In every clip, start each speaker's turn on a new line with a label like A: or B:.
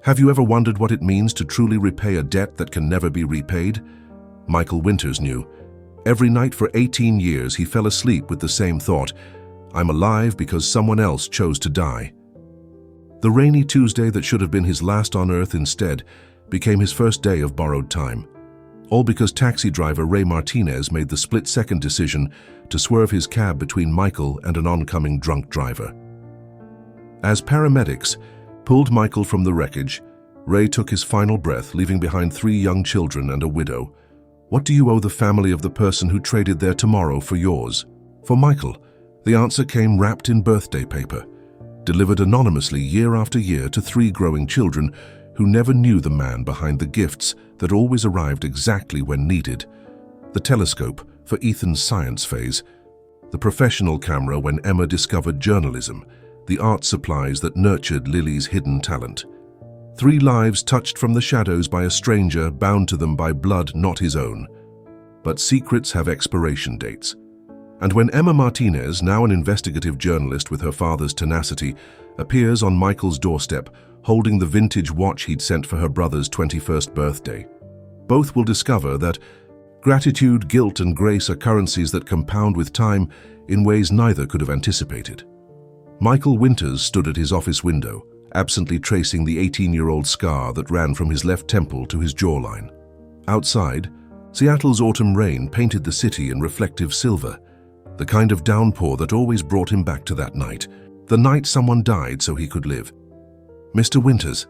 A: Have you ever wondered what it means to truly repay a debt that can never be repaid? Michael Winters knew. Every night for 18 years he fell asleep with the same thought: I'm alive because someone else chose to die. The rainy Tuesday that should have been his last on earth instead became his first day of borrowed time. All because taxi driver Ray Martinez made the split-second decision to swerve his cab between Michael and an oncoming drunk driver. As paramedics pulled Michael from the wreckage, Ray took his final breath, leaving behind 3 young children and a widow. What do you owe the family of the person who traded their tomorrow for yours? For Michael, the answer came wrapped in birthday paper, delivered anonymously year after year to 3 growing children who never knew the man behind the gifts that always arrived exactly when needed. The telescope for Ethan's science phase, the professional camera when Emma discovered journalism, the art supplies that nurtured Lily's hidden talent. 3 lives touched from the shadows by a stranger bound to them by blood not his own. But secrets have expiration dates. And when Emma Martinez, now an investigative journalist with her father's tenacity, appears on Michael's doorstep holding the vintage watch he'd sent for her brother's 21st birthday, both will discover that gratitude, guilt, and grace are currencies that compound with time in ways neither could have anticipated. Michael Winters stood at his office window, absently tracing the 18-year-old scar that ran from his left temple to his jawline. Outside, Seattle's autumn rain painted the city in reflective silver, the kind of downpour that always brought him back to that night, the night someone died so he could live. Mr. Winters,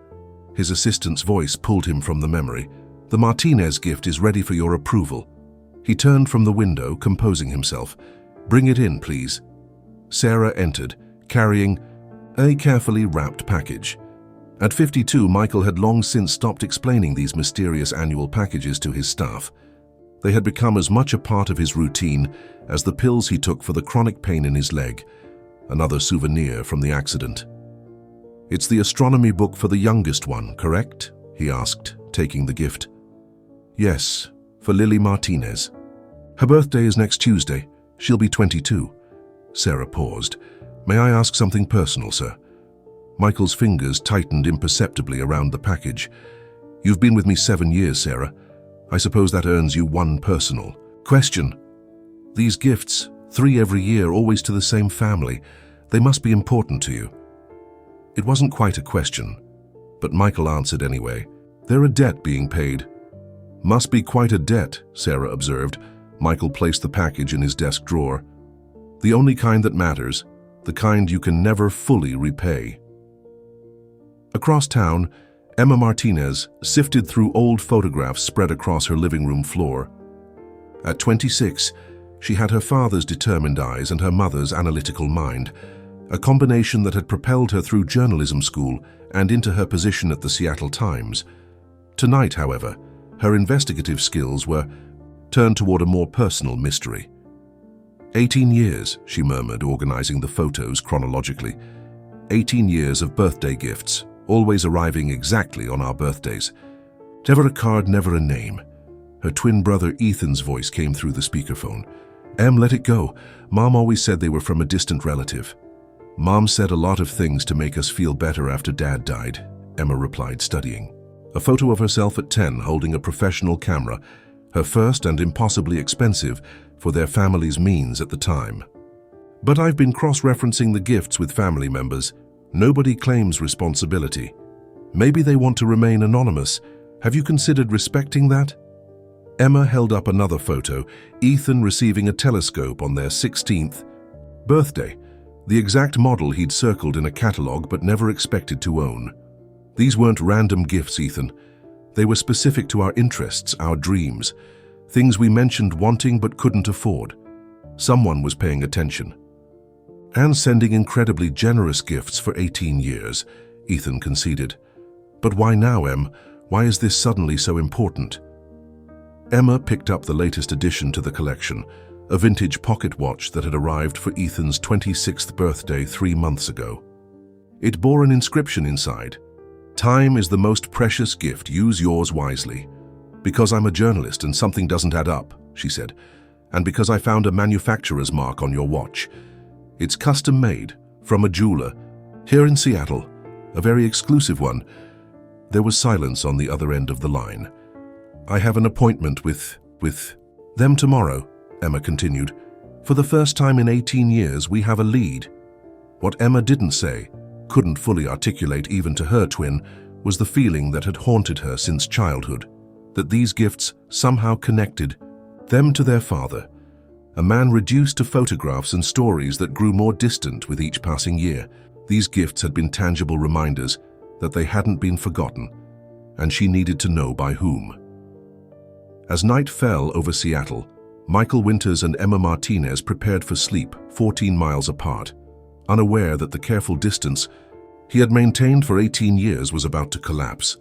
A: his assistant's voice pulled him from the memory. The Martinez gift is ready for your approval. He turned from the window, composing himself. Bring it in, please. Sarah entered, carrying a carefully wrapped package. At 52, Michael had long since stopped explaining these mysterious annual packages to his staff. They had become as much a part of his routine as the pills he took for the chronic pain in his leg, another souvenir from the accident. It's the astronomy book for the youngest one, correct? He asked, taking the gift. Yes, for Lily Martinez. Her birthday is next Tuesday. She'll be 22. Sarah paused. May I ask something personal, sir? Michael's fingers tightened imperceptibly around the package. You've been with me 7 years, Sarah. I suppose that earns you one personal question. These gifts, 3 every year, always to the same family, they must be important to you. It wasn't quite a question, but Michael answered anyway. They're a debt being paid. Must be quite a debt, Sarah observed. Michael placed the package in his desk drawer. The only kind that matters, the kind you can never fully repay. Across town, Emma Martinez sifted through old photographs spread across her living room floor. At 26, she had her father's determined eyes and her mother's analytical mind, a combination that had propelled her through journalism school and into her position at the Seattle Times. Tonight, however, her investigative skills were turned toward a more personal mystery. 18 years, she murmured, organizing the photos chronologically. 18 years of birthday gifts, always arriving exactly on our birthdays. Never a card, never a name. Her twin brother Ethan's voice came through the speakerphone. Em, let it go. Mom always said they were from a distant relative. Mom said a lot of things to make us feel better after Dad died, Emma replied, studying. A photo of herself at 10 holding a professional camera, her first and impossibly expensive for their family's means at the time. But I've been cross-referencing the gifts with family members. Nobody claims responsibility. Maybe they want to remain anonymous. Have you considered respecting that? Emma held up another photo, Ethan receiving a telescope on their 16th birthday, the exact model he'd circled in a catalog but never expected to own. These weren't random gifts, Ethan. They were specific to our interests, our dreams, things we mentioned wanting but couldn't afford. Someone was paying attention. And sending incredibly generous gifts for 18 years, Ethan conceded. But why now, Em? Why is this suddenly so important? Emma picked up the latest addition to the collection, a vintage pocket watch that had arrived for Ethan's 26th birthday 3 months ago. It bore an inscription inside. Time is the most precious gift, use yours wisely. Because I'm a journalist and something doesn't add up, she said, and because I found a manufacturer's mark on your watch. It's custom made, from a jeweler, here in Seattle, a very exclusive one. There was silence on the other end of the line. "I have an appointment with them tomorrow," Emma continued. "For the first time in 18 years, we have a lead." What Emma didn't say, couldn't fully articulate even to her twin, was the feeling that had haunted her since childhood, that these gifts somehow connected them to their father, a man reduced to photographs and stories that grew more distant with each passing year. These gifts had been tangible reminders that they hadn't been forgotten, and she needed to know by whom. As night fell over Seattle, Michael Winters and Emma Martinez prepared for sleep 14 miles apart, unaware that the careful distance he had maintained for 18 years was about to collapse,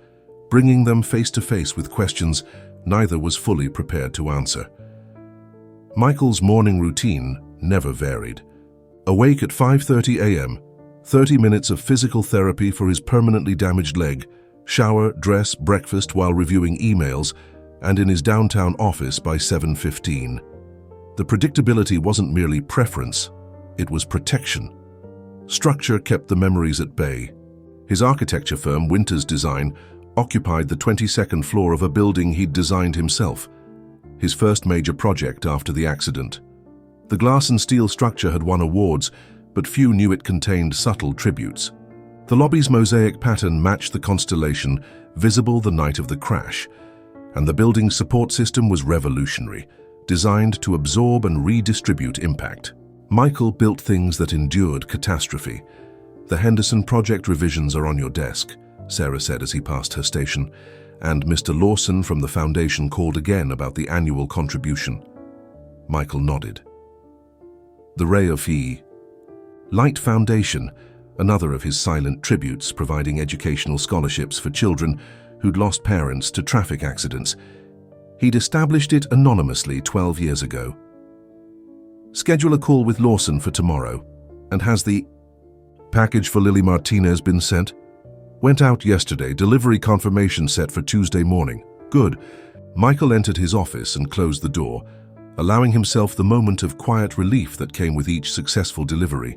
A: bringing them face to face with questions neither was fully prepared to answer. Michael's morning routine never varied. Awake at 5:30 a.m., 30 minutes of physical therapy for his permanently damaged leg, shower, dress, breakfast while reviewing emails, and in his downtown office by 7:15. The predictability wasn't merely preference, it was protection. Structure kept the memories at bay. His architecture firm, Winters Design, occupied the 22nd floor of a building he'd designed himself, his first major project after the accident. The glass and steel structure had won awards, but few knew it contained subtle tributes. The lobby's mosaic pattern matched the constellation visible the night of the crash, and the building's support system was revolutionary, designed to absorb and redistribute impact. Michael built things that endured catastrophe. "The Henderson project revisions are on your desk," Sarah said as he passed her station, and Mr. Lawson from the foundation called again about the annual contribution. Michael nodded. The Ray of Light Foundation, another of his silent tributes providing educational scholarships for children who'd lost parents to traffic accidents. He'd established it anonymously 12 years ago. "Schedule a call with Lawson for tomorrow. And has the package for Lily Martinez been sent?" "Went out yesterday, delivery confirmation set for Tuesday morning." "Good." Michael entered his office and closed the door, allowing himself the moment of quiet relief that came with each successful delivery.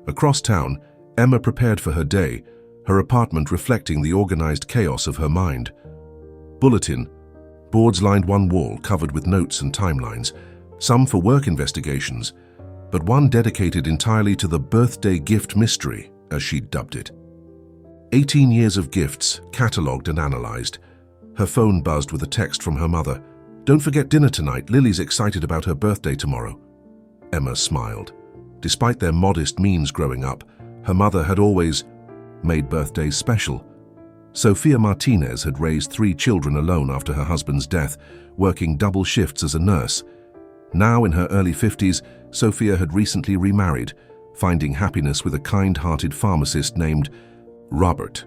A: Across town, Emma prepared for her day, her apartment reflecting the organized chaos of her mind. Bulletin. Boards lined one wall covered with notes and timelines, some for work investigations, but one dedicated entirely to the birthday gift mystery, as she'd dubbed it. 18 years of gifts, catalogued and analyzed. Her phone buzzed with a text from her mother. "Don't forget dinner tonight. Lily's excited about her birthday tomorrow." Emma smiled. Despite their modest means growing up, her mother had always made birthdays special. Sophia Martinez had raised 3 children alone after her husband's death, working double shifts as a nurse. Now in her early 50s, Sophia had recently remarried, finding happiness with a kind-hearted pharmacist named Robert.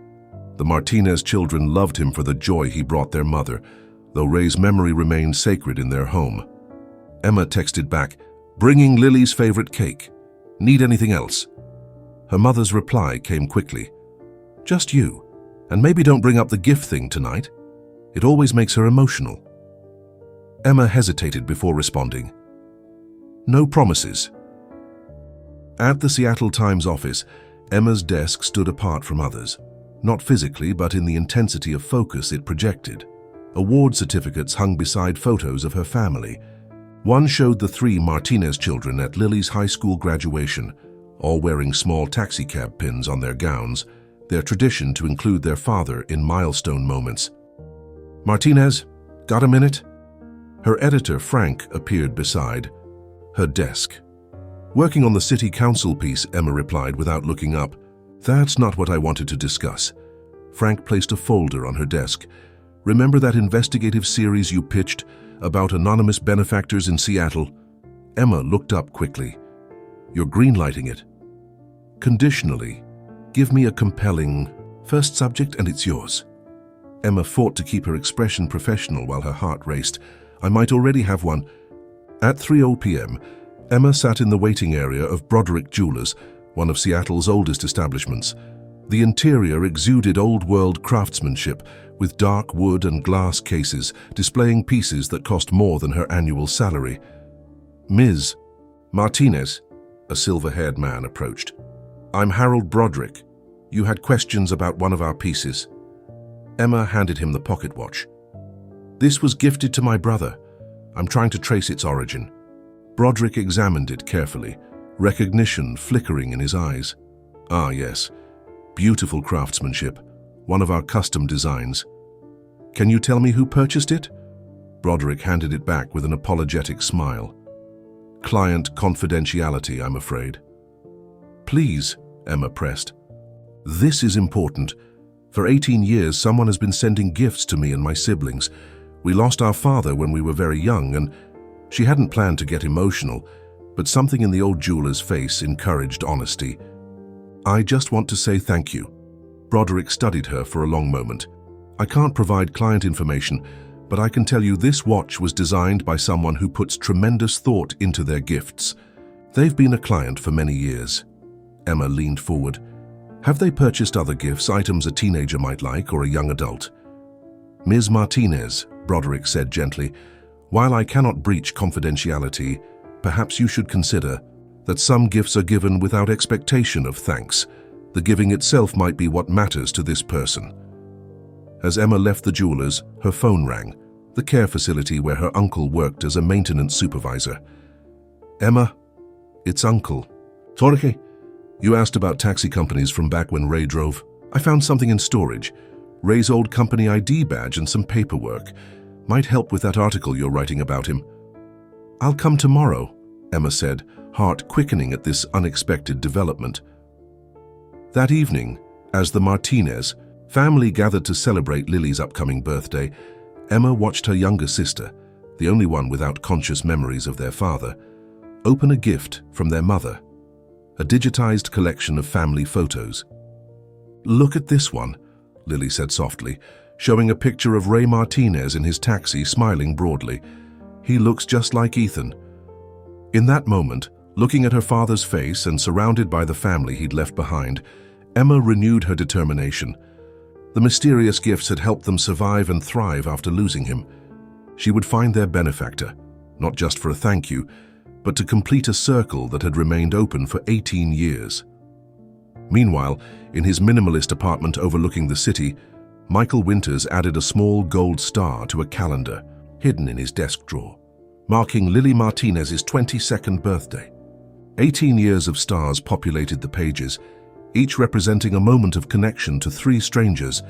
A: The Martinez children loved him for the joy he brought their mother, though Ray's memory remained sacred in their home. Emma texted back, "Bringing Lily's favorite cake. Need anything else?" Her mother's reply came quickly. "Just you. And maybe don't bring up the gift thing tonight. It always makes her emotional." Emma hesitated before responding. "No promises." At the Seattle Times office, Emma's desk stood apart from others, not physically but in the intensity of focus it projected. Award certificates hung beside photos of her family. One showed the 3 Martinez children at Lily's high school graduation, all wearing small taxicab pins on their gowns, their tradition to include their father in milestone moments. "Martinez, got a minute?" Her editor, Frank, appeared beside her desk. "Working on the city council piece," Emma replied without looking up. "That's not what I wanted to discuss." Frank placed a folder on her desk. "Remember that investigative series you pitched about anonymous benefactors in Seattle?" Emma looked up quickly. "You're greenlighting it." "Conditionally. Give me a compelling first subject and it's yours." Emma fought to keep her expression professional while her heart raced. "I might already have one." At 3:00 p.m., Emma sat in the waiting area of Broderick Jewelers, one of Seattle's oldest establishments. The interior exuded old-world craftsmanship, with dark wood and glass cases displaying pieces that cost more than her annual salary. "Ms. Martinez," a silver-haired man approached. "I'm Harold Broderick. You had questions about one of our pieces." Emma handed him the pocket watch. "This was gifted to my brother. I'm trying to trace its origin." Broderick examined it carefully, recognition flickering in his eyes. "Ah, yes. Beautiful craftsmanship. One of our custom designs. Can you tell me who purchased it?" Broderick handed it back with an apologetic smile. "Client confidentiality, I'm afraid." "Please," Emma pressed. "This is important. For 18 years, someone has been sending gifts to me and my siblings. We lost our father when we were very young, and she hadn't planned to get emotional, but something in the old jeweler's face encouraged honesty. "I just want to say thank you." Broderick studied her for a long moment. "I can't provide client information, but I can tell you this watch was designed by someone who puts tremendous thought into their gifts. They've been a client for many years." Emma leaned forward. "Have they purchased other gifts, items a teenager might like or a young adult?" "Ms. Martinez," Broderick said gently, "while I cannot breach confidentiality, perhaps you should consider that some gifts are given without expectation of thanks. The giving itself might be what matters to this person." As Emma left the jeweler's, her phone rang, the care facility where her uncle worked as a maintenance supervisor. "Emma, it's Uncle." "Jorge, you asked about taxi companies from back when Ray drove. I found something in storage. Ray's old company ID badge and some paperwork. Might help with that article you're writing about him." "I'll come tomorrow," Emma said, heart quickening at this unexpected development. That evening, as the Martinez family gathered to celebrate Lily's upcoming birthday, Emma watched her younger sister, the only one without conscious memories of their father, open a gift from their mother, a digitized collection of family photos. "Look at this one," Lily said softly, showing a picture of Ray Martinez in his taxi smiling broadly. "He looks just like Ethan." In that moment, looking at her father's face and surrounded by the family he'd left behind, Emma renewed her determination. The mysterious gifts had helped them survive and thrive after losing him. She would find their benefactor, not just for a thank you, but to complete a circle that had remained open for 18 years. Meanwhile, in his minimalist apartment overlooking the city, Michael Winters added a small gold star to a calendar hidden in his desk drawer, marking Lily Martinez's 22nd birthday. 18 years of stars populated the pages, each representing a moment of connection to 3 strangers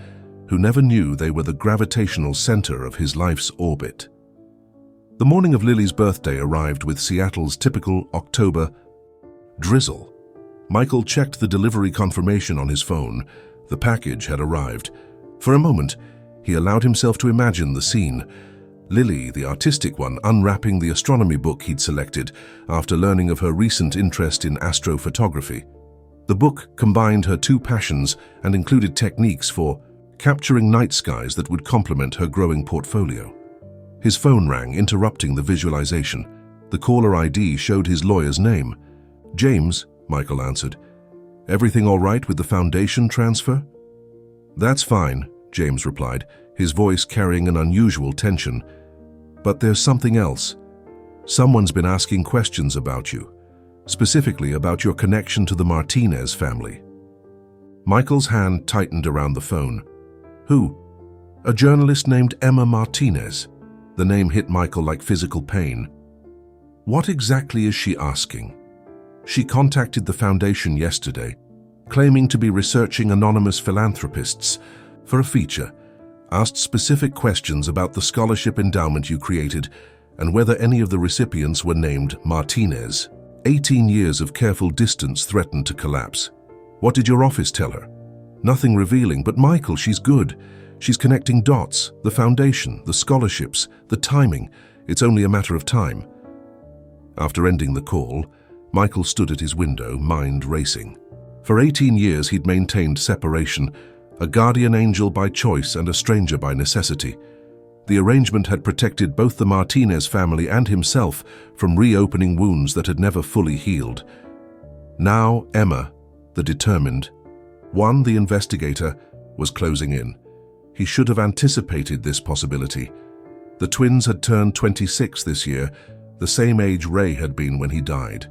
A: who never knew they were the gravitational center of his life's orbit. The morning of Lily's birthday arrived with Seattle's typical October drizzle. Michael checked the delivery confirmation on his phone. The package had arrived. For a moment, he allowed himself to imagine the scene. Lily, the artistic one, unwrapping the astronomy book he'd selected after learning of her recent interest in astrophotography. The book combined her 2 passions and included techniques for capturing night skies that would complement her growing portfolio. His phone rang, interrupting the visualization. The caller ID showed his lawyer's name. "James," Michael answered. "Everything all right with the foundation transfer?" "That's fine," James replied, his voice carrying an unusual tension. "But there's something else. Someone's been asking questions about you, specifically about your connection to the Martinez family." Michael's hand tightened around the phone. "Who?" "A journalist named Emma Martinez." The name hit Michael like physical pain. "What exactly is she asking?" "She contacted the foundation yesterday, claiming to be researching anonymous philanthropists for a feature, asked specific questions about the scholarship endowment you created and whether any of the recipients were named Martinez. 18 years of careful distance threatened to collapse. What did your office tell her?" "Nothing revealing, but Michael, she's good. She's connecting dots, the foundation, the scholarships, the timing. It's only a matter of time." After ending the call, Michael stood at his window, mind racing. For 18 years he'd maintained separation, a guardian angel by choice and a stranger by necessity. The arrangement had protected both the Martinez family and himself from reopening wounds that had never fully healed. Now Emma, the determined, one, the investigator, was closing in. He should have anticipated this possibility. The twins had turned 26 this year, the same age Ray had been when he died.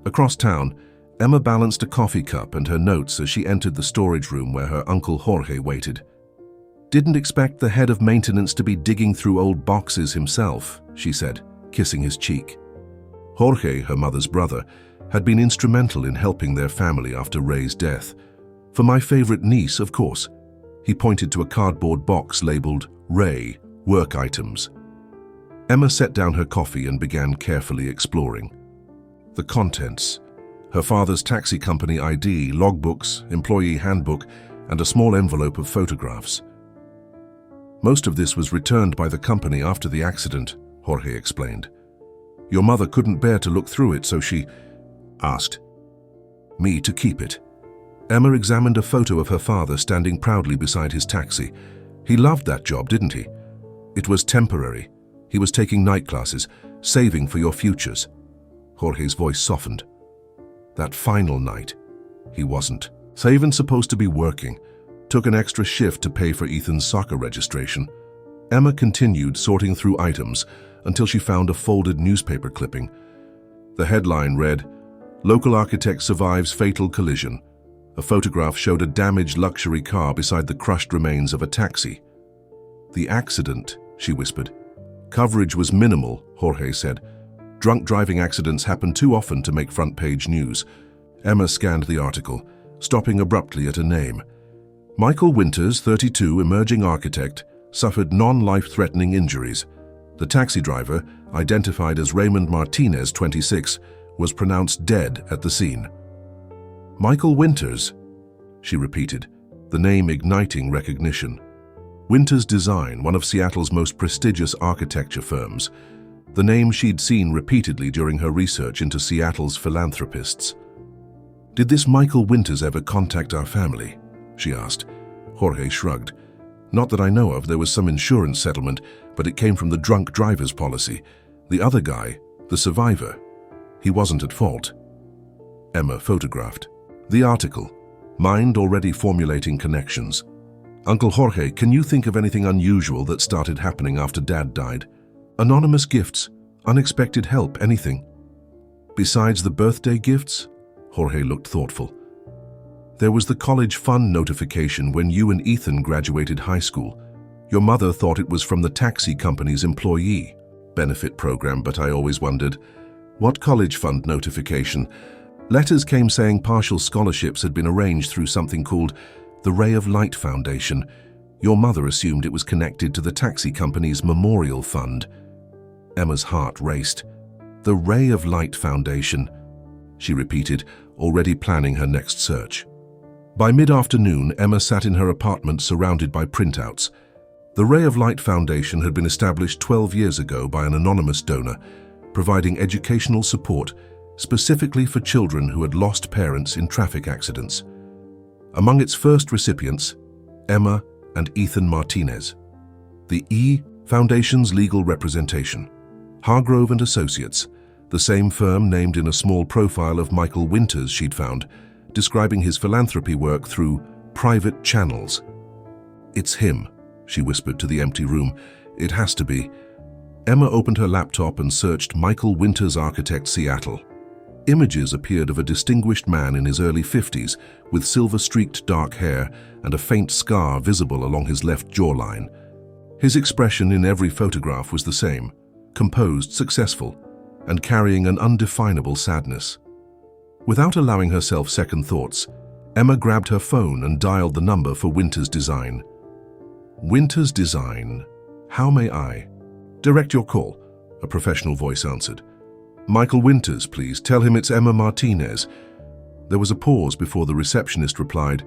A: Across town, Emma balanced a coffee cup and her notes as she entered the storage room where her Uncle Jorge waited. Didn't expect the head of maintenance to be digging through old boxes himself, she said, kissing his cheek. Jorge, her mother's brother, had been instrumental in helping their family after Ray's death. For my favorite niece, of course. He pointed to a cardboard box labeled Ray, Work Items. Emma set down her coffee and began carefully exploring. The contents: her father's taxi company ID, logbooks, employee handbook, and a small envelope of photographs. Most of this was returned by the company after the accident, Jorge explained. Your mother couldn't bear to look through it, so she asked me to keep it. Emma examined a photo of her father standing proudly beside his taxi. He loved that job, didn't he? It was temporary. He was taking night classes, saving for your futures. Jorge's voice softened. That final night, he wasn't. Even supposed to be working. Took an extra shift to pay for Ethan's soccer registration. Emma continued sorting through items until she found a folded newspaper clipping. The headline read, "Local architect survives fatal collision." A photograph showed a damaged luxury car beside the crushed remains of a taxi. The accident, she whispered. Coverage was minimal, Jorge said. Drunk driving accidents happen too often to make front-page news. Emma scanned the article, stopping abruptly at a name. Michael Winters, 32, emerging architect, suffered non-life-threatening injuries. The taxi driver, identified as Raymond Martinez, 26, was pronounced dead at the scene. Michael Winters, she repeated, the name igniting recognition. Winters Design, one of Seattle's most prestigious architecture firms, the name she'd seen repeatedly during her research into Seattle's philanthropists. Did this Michael Winters ever contact our family? She asked. Jorge shrugged. Not that I know of. There was some insurance settlement, but it came from the drunk driver's policy. The other guy, the survivor, he wasn't at fault. Emma photographed. The article, mind already formulating connections. Uncle Jorge, can you think of anything unusual that started happening after Dad died? Anonymous gifts, unexpected help, anything. Besides the birthday gifts? Jorge looked thoughtful. There was the college fund notification when you and Ethan graduated high school. Your mother thought it was from the taxi company's employee benefit program, but I always wondered, what college fund notification? Letters came saying partial scholarships had been arranged through something called the Ray of Light Foundation. Your mother assumed it was connected to the taxi company's memorial fund. Emma's heart raced. The Ray of Light Foundation, she repeated, already planning her next search. By mid-afternoon, Emma sat in her apartment surrounded by printouts. The Ray of Light Foundation had been established 12 years ago by an anonymous donor, providing educational support specifically for children who had lost parents in traffic accidents. Among its first recipients, Emma and Ethan Martinez. The E Foundation's legal representation. Hargrove and Associates, the same firm named in a small profile of Michael Winters she'd found, describing his philanthropy work through private channels. It's him, she whispered to the empty room. It has to be. Emma opened her laptop and searched Michael Winters Architect Seattle. Images appeared of a distinguished man in his early 50s with silver-streaked dark hair and a faint scar visible along his left jawline. His expression in every photograph was the same, composed, successful, and carrying an undefinable sadness. Without allowing herself second thoughts, Emma grabbed her phone and dialed the number for Winters Design. Winters Design, how may I? Direct your call, a professional voice answered. Michael Winters, please. Tell him it's Emma Martinez. There was a pause before the receptionist replied,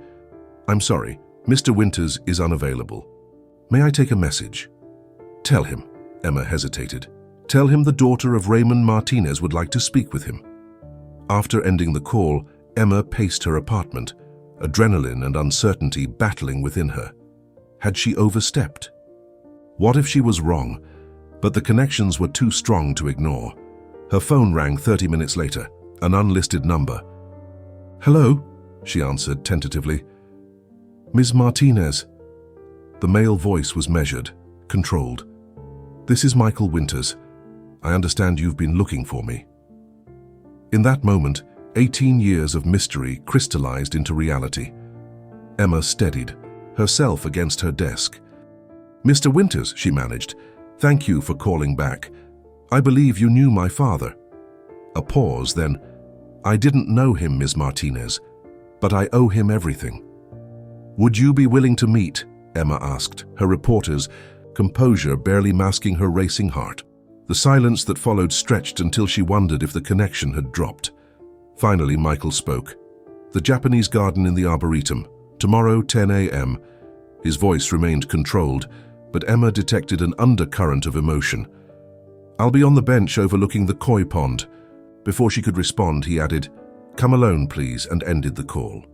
A: I'm sorry, Mr. Winters is unavailable. May I take a message? Tell him, Emma hesitated. Tell him the daughter of Raymond Martinez would like to speak with him. After ending the call, Emma paced her apartment, adrenaline and uncertainty battling within her. Had she overstepped? What if she was wrong, but the connections were too strong to ignore? Her phone rang 30 minutes later, an unlisted number. Hello, she answered tentatively. Ms. Martinez. The male voice was measured, controlled. This is Michael Winters. I understand you've been looking for me. In that moment, 18 years of mystery crystallized into reality. Emma steadied, herself against her desk, "Mr. Winters," she managed, "thank you for calling back. I believe you knew my father." A pause, then, "I didn't know him, Ms. Martinez, but I owe him everything." "Would you be willing to meet?" Emma asked, her reporter's composure barely masking her racing heart. The silence that followed stretched until she wondered if the connection had dropped. Finally, Michael spoke. "The Japanese garden in the Arboretum, tomorrow 10 a.m. His voice remained controlled, but Emma detected an undercurrent of emotion. "I'll be on the bench overlooking the koi pond." Before she could respond, he added, "Come alone, please," and ended the call.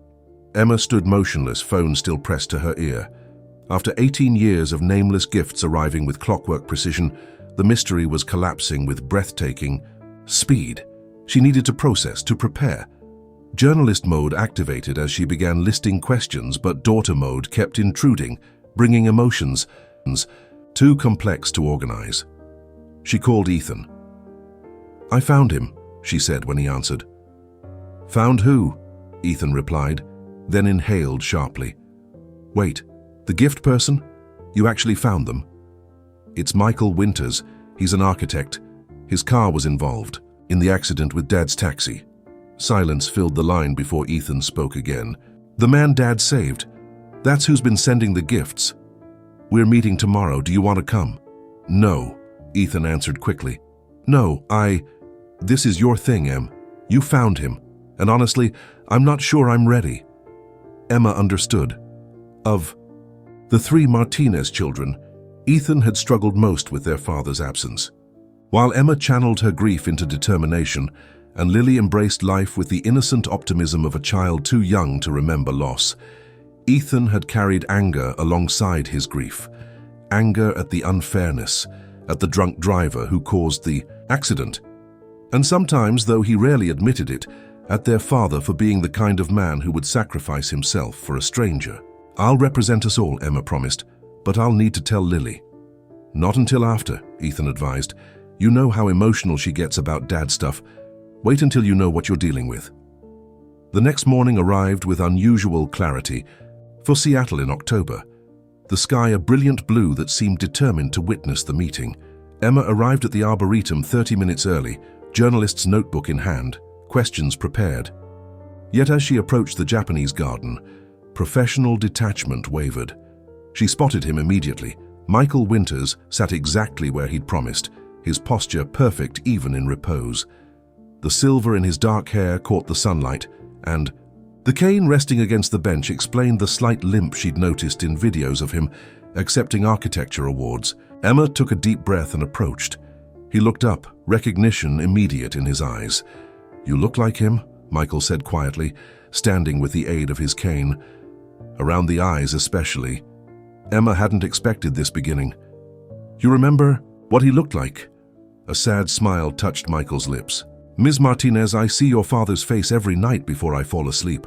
A: Emma stood motionless, phone still pressed to her ear. After 18 years of nameless gifts arriving with clockwork precision, the mystery was collapsing with breathtaking speed. She needed to process, to prepare. Journalist mode activated as she began listing questions, but daughter mode kept intruding, bringing emotions too complex to organize. She called Ethan. "I found him," she said when he answered. "Found who?" Ethan replied, then inhaled sharply. "Wait, the gift person? You actually found them?" "It's Michael Winters. He's an architect. His car was involved in the accident with Dad's taxi." Silence filled the line before Ethan spoke again. "The man Dad saved. That's who's been sending the gifts. We're meeting tomorrow. Do you want to come?" "No," Ethan answered quickly. "No, This is your thing, Em. You found him. And honestly, I'm not sure I'm ready." Emma understood. Of the three Martinez children, Ethan had struggled most with their father's absence. While Emma channeled her grief into determination, and Lily embraced life with the innocent optimism of a child too young to remember loss, Ethan had carried anger alongside his grief. Anger at the unfairness, at the drunk driver who caused the accident. And sometimes, though he rarely admitted it, at their father for being the kind of man who would sacrifice himself for a stranger. "I'll represent us all," Emma promised, "but I'll need to tell Lily." "Not until after," Ethan advised. "You know how emotional she gets about Dad stuff. Wait until you know what you're dealing with." The next morning arrived with unusual clarity. For Seattle in October, the sky a brilliant blue that seemed determined to witness the meeting. Emma arrived at the Arboretum 30 minutes early, journalist's notebook in hand, questions prepared. Yet as she approached the Japanese garden, professional detachment wavered. She spotted him immediately. Michael Winters sat exactly where he'd promised, his posture perfect even in repose. The silver in his dark hair caught the sunlight, and the cane resting against the bench explained the slight limp she'd noticed in videos of him accepting architecture awards. Emma took a deep breath and approached. He looked up, recognition immediate in his eyes. "You look like him," Michael said quietly, standing with the aid of his cane. Around the eyes especially. Emma hadn't expected this beginning. "You remember what he looked like?" A sad smile touched Michael's lips. "Ms. Martinez, I see your father's face every night before I fall asleep.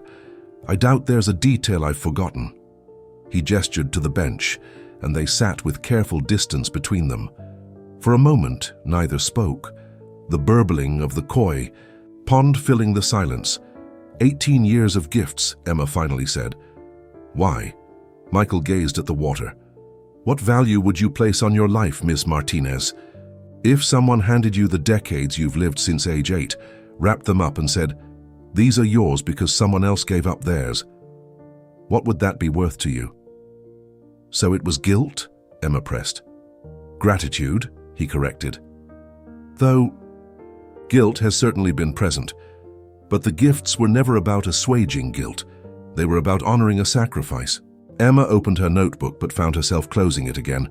A: I doubt there's a detail I've forgotten." He gestured to the bench, and they sat with careful distance between them. For a moment, neither spoke. The burbling of the koi pond filling the silence. 18 years of gifts," Emma finally said. "Why?" Michael gazed at the water. "What value would you place on your life, Miss Martinez? If someone handed you the decades you've lived since age 8, wrapped them up and said, 'These are yours because someone else gave up theirs,' what would that be worth to you?" "So it was guilt?" Emma pressed. "Gratitude," he corrected. "Though guilt has certainly been present, but the gifts were never about assuaging guilt. They were about honoring a sacrifice." Emma opened her notebook but found herself closing it again.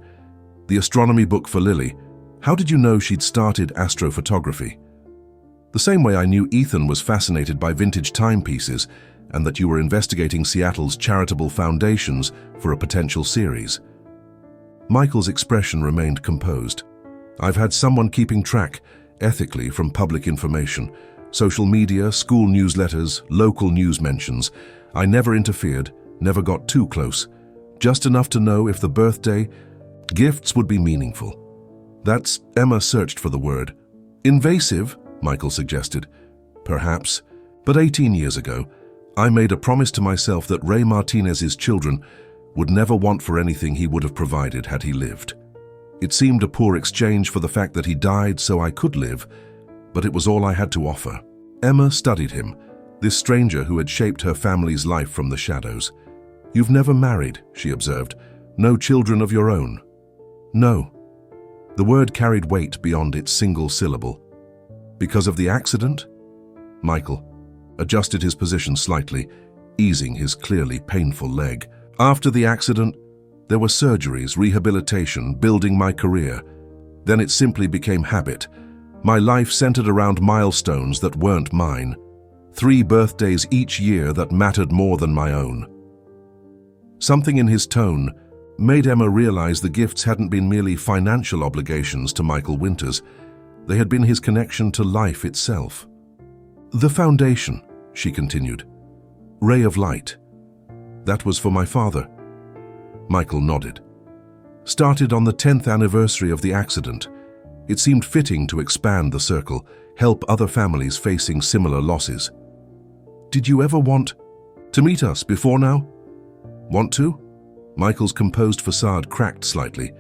A: "The astronomy book for Lily. How did you know she'd started astrophotography?" "The same way I knew Ethan was fascinated by vintage timepieces and that you were investigating Seattle's charitable foundations for a potential series." Michael's expression remained composed. "I've had someone keeping track, ethically, from public information. Social media, school newsletters, local news mentions. I never interfered, never got too close. Just enough to know if the birthday gifts would be meaningful." That's Emma searched for the word. "Invasive," Michael suggested. "Perhaps. But 18 years ago, I made a promise to myself that Ray Martinez's children would never want for anything he would have provided had he lived. It seemed a poor exchange for the fact that he died so I could live, but it was all I had to offer. Emma studied him, this stranger who had shaped her family's life from the shadows. "You've never married," she observed. "No children of your own?" "No." The word carried weight beyond its single syllable. "Because of the accident?" Michael adjusted his position slightly, easing his clearly painful leg. "After the accident, there were surgeries, rehabilitation, building my career. Then it simply became habit. My life centered around milestones that weren't mine. 3 birthdays each year that mattered more than my own." Something in his tone made Emma realize the gifts hadn't been merely financial obligations to Michael Winters. They had been his connection to life itself. "The foundation," she continued. "Ray of light. That was for my father." Michael nodded. "Started on the 10th anniversary of the accident. It seemed fitting to expand the circle, help other families facing similar losses." "Did you ever want to meet us before now?" "Want to?" Michael's composed facade cracked slightly.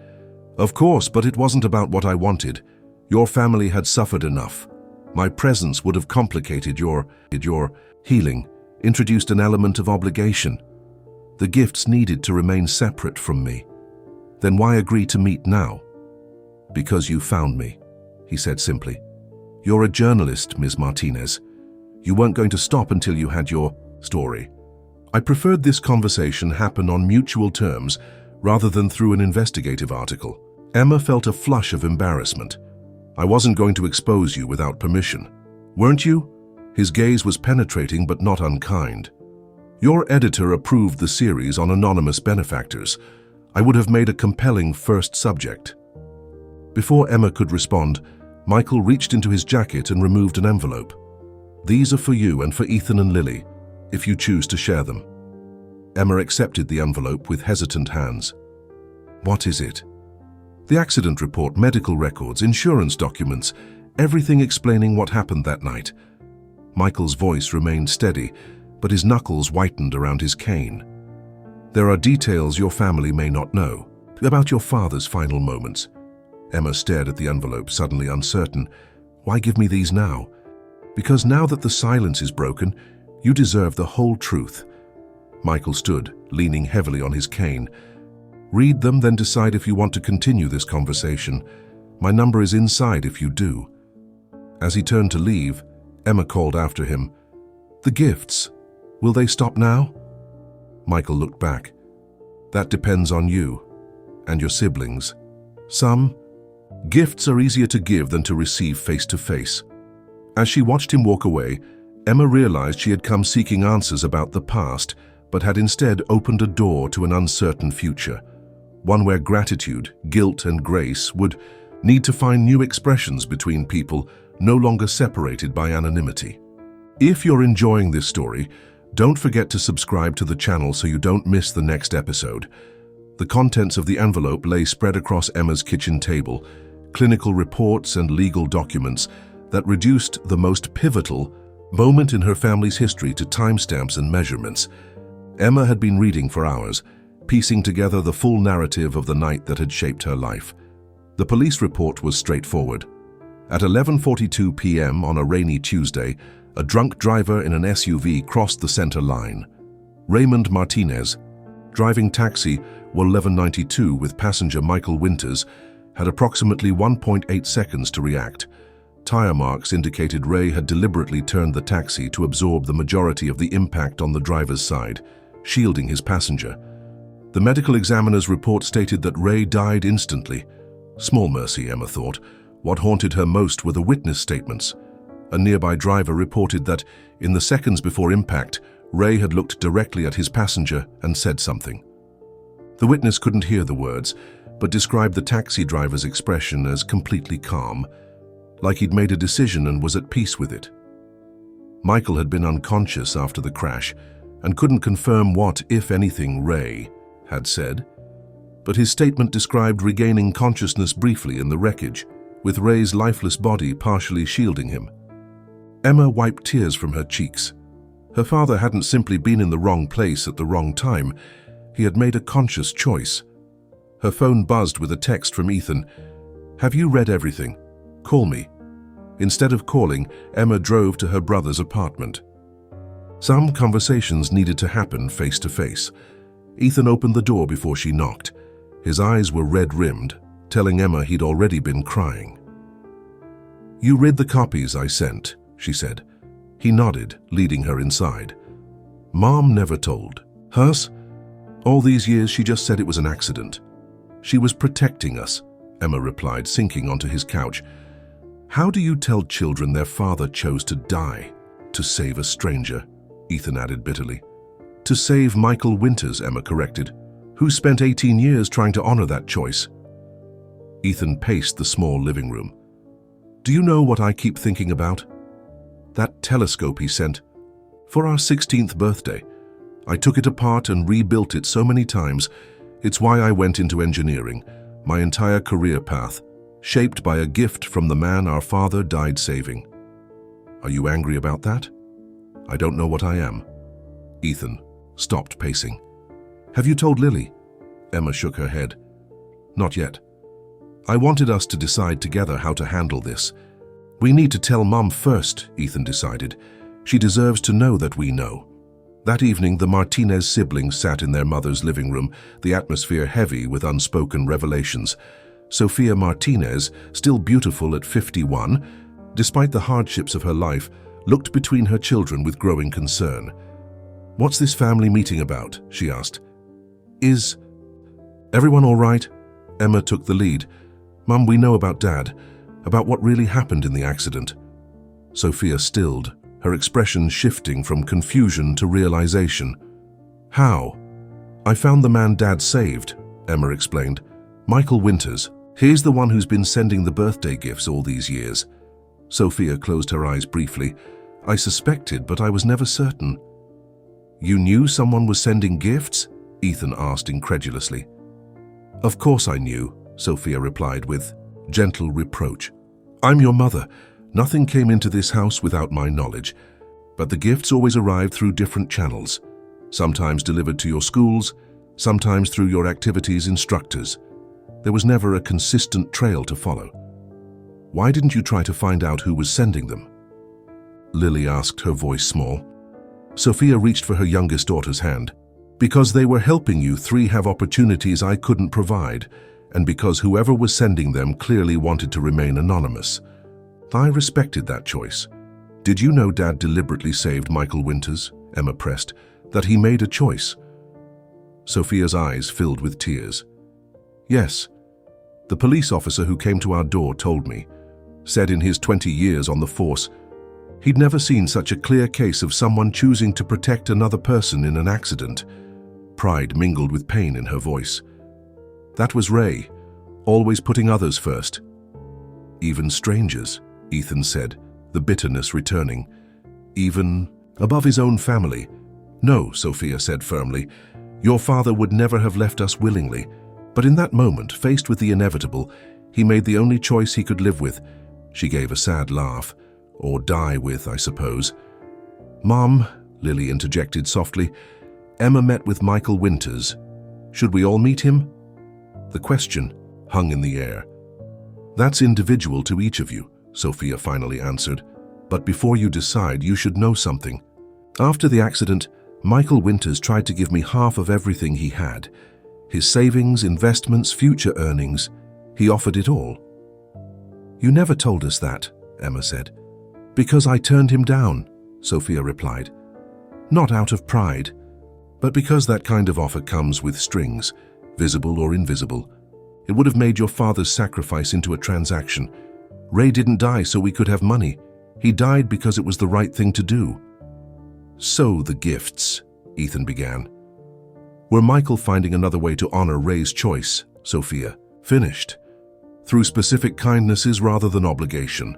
A: "Of course, but it wasn't about what I wanted. Your family had suffered enough. My presence would have complicated your healing, introduced an element of obligation. The gifts needed to remain separate from me. Then why agree to meet now?" "Because you found me," he said simply. "You're a journalist, Ms. Martinez. You weren't going to stop until you had your story. I preferred this conversation happen on mutual terms rather than through an investigative article." Emma felt a flush of embarrassment. "I wasn't going to expose you without permission. Weren't you?" His gaze was penetrating but not unkind. "Your editor approved the series on anonymous benefactors. I would have made a compelling first subject." Before Emma could respond, Michael reached into his jacket and removed an envelope. "These are for you and for Ethan and Lily, if you choose to share them." Emma accepted the envelope with hesitant hands. "What is it?" "The accident report, medical records, insurance documents, everything explaining what happened that night." Michael's voice remained steady, but his knuckles whitened around his cane. "There are details your family may not know about your father's final moments." Emma stared at the envelope, suddenly uncertain. "Why give me these now?" "Because now that the silence is broken, you deserve the whole truth." Michael stood, leaning heavily on his cane. "Read them, then decide if you want to continue this conversation. My number is inside if you do." As he turned to leave, Emma called after him, "The gifts, will they stop now?" Michael looked back. "That depends on you and your siblings. Some gifts are easier to give than to receive face to face." As she watched him walk away, Emma realized she had come seeking answers about the past, but had instead opened a door to an uncertain future, one where gratitude, guilt, and grace would need to find new expressions between people no longer separated by anonymity. If you're enjoying this story, don't forget to subscribe to the channel so you don't miss the next episode. The contents of the envelope lay spread across Emma's kitchen table, clinical reports and legal documents that reduced the most pivotal moment in her family's history to timestamps and measurements. Emma had been reading for hours, piecing together the full narrative of the night that had shaped her life. The police report was straightforward. At 11:42 p.m. on a rainy Tuesday, a drunk driver in an SUV crossed the center line. Raymond Martinez, driving taxi 1192 with passenger Michael Winters, had approximately 1.8 seconds to react. Tire marks indicated Ray had deliberately turned the taxi to absorb the majority of the impact on the driver's side, shielding his passenger. The medical examiner's report stated that Ray died instantly. Small mercy, Emma thought. What haunted her most were the witness statements. A nearby driver reported that, in the seconds before impact, Ray had looked directly at his passenger and said something. The witness couldn't hear the words, but described the taxi driver's expression as completely calm, like he'd made a decision and was at peace with it. Michael had been unconscious after the crash and couldn't confirm what, if anything, Ray had said, but his statement described regaining consciousness briefly in the wreckage, with Ray's lifeless body partially shielding him. Emma wiped tears from her cheeks. Her father hadn't simply been in the wrong place at the wrong time. He had made a conscious choice. Her phone buzzed with a text from Ethan. "Have you read everything? Call me." Instead of calling, Emma drove to her brother's apartment. Some conversations needed to happen face to face. Ethan opened the door before she knocked. His eyes were red-rimmed, telling Emma he'd already been crying. "You read the copies I sent," she said. He nodded, leading her inside. "Mom never told. Hers? All these years she just said it was an accident. She was protecting us," Emma replied, sinking onto his couch. "How do you tell children their father chose to die to save a stranger?" Ethan added bitterly. "To save Michael Winters," Emma corrected, "who spent 18 years trying to honor that choice." Ethan paced the small living room. "Do you know what I keep thinking about? That telescope he sent. For our 16th birthday. I took it apart and rebuilt it so many times. It's why I went into engineering, my entire career path, shaped by a gift from the man our father died saving. Are you angry about that? I don't know what I am." Ethan stopped pacing. "Have you told Lily?" Emma shook her head. "Not yet. I wanted us to decide together how to handle this. We need to tell Mom first," Ethan decided. "She deserves to know that we know." That evening, the Martinez siblings sat in their mother's living room, the atmosphere heavy with unspoken revelations. Sofia Martinez, still beautiful at 51, despite the hardships of her life, looked between her children with growing concern. "What's this family meeting about?" she asked. "Is everyone all right?" Emma took the lead. "Mum, we know about Dad, about what really happened in the accident." Sofia stilled, her expression shifting from confusion to realization. "How?" "I found the man Dad saved," Emma explained. "Michael Winters. He's the one who's been sending the birthday gifts all these years." Sofia closed her eyes briefly. "I suspected, but I was never certain." "You knew someone was sending gifts?" Ethan asked incredulously. "Of course I knew," Sofia replied with gentle reproach. "I'm your mother. Nothing came into this house without my knowledge. But the gifts always arrived through different channels, sometimes delivered to your schools, sometimes through your activities instructors. There was never a consistent trail to follow. Why didn't you try to find out who was sending them?" Lily asked, her voice small. Sofia reached for her youngest daughter's hand. "Because they were helping you three have opportunities I couldn't provide, and because whoever was sending them clearly wanted to remain anonymous. I respected that choice." "Did you know Dad deliberately saved Michael Winters?" Emma pressed. "That he made a choice?" Sofia's eyes filled with tears. "Yes. The police officer who came to our door told me, said in his 20 years on the force, he'd never seen such a clear case of someone choosing to protect another person in an accident." Pride mingled with pain in her voice. "That was Ray, always putting others first." "Even strangers," Ethan said, the bitterness returning. "Even above his own family?" "No," Sofia said firmly. "Your father would never have left us willingly. But in that moment, faced with the inevitable, he made the only choice he could live with." She gave a sad laugh. "Or die with, I suppose." "Mom," Lily interjected softly, "Emma met with Michael Winters. Should we all meet him?" The question hung in the air. "That's individual to each of you," Sofia finally answered. "But before you decide, you should know something. After the accident, Michael Winters tried to give me half of everything he had. His savings, investments, future earnings. He offered it all." "You never told us that," Emma said. "Because I turned him down," Sofia replied. "Not out of pride, but because that kind of offer comes with strings, visible or invisible. It would have made your father's sacrifice into a transaction. Ray didn't die so we could have money. He died because it was the right thing to do." "So the gifts," Ethan began. "Were Michael finding another way to honor Ray's choice?" Sofia finished. "Through specific kindnesses rather than obligation.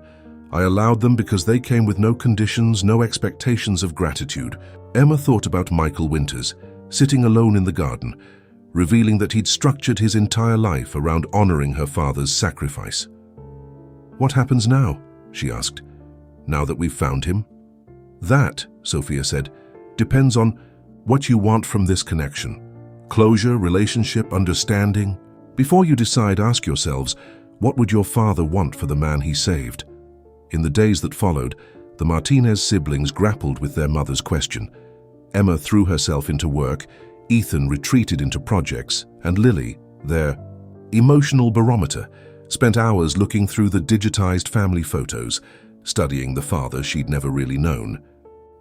A: I allowed them because they came with no conditions, no expectations of gratitude." Emma thought about Michael Winters, sitting alone in the garden, revealing that he'd structured his entire life around honoring her father's sacrifice. "What happens now?" she asked. "Now that we've found him?" "That," Sofia said, "depends on what you want from this connection. Closure, relationship, understanding. Before you decide, ask yourselves, what would your father want for the man he saved? In the days that followed, the Martinez siblings grappled with their mother's question. Emma threw herself into work, Ethan retreated into projects, and Lily, their emotional barometer, spent hours looking through the digitized family photos, studying the father she'd never really known.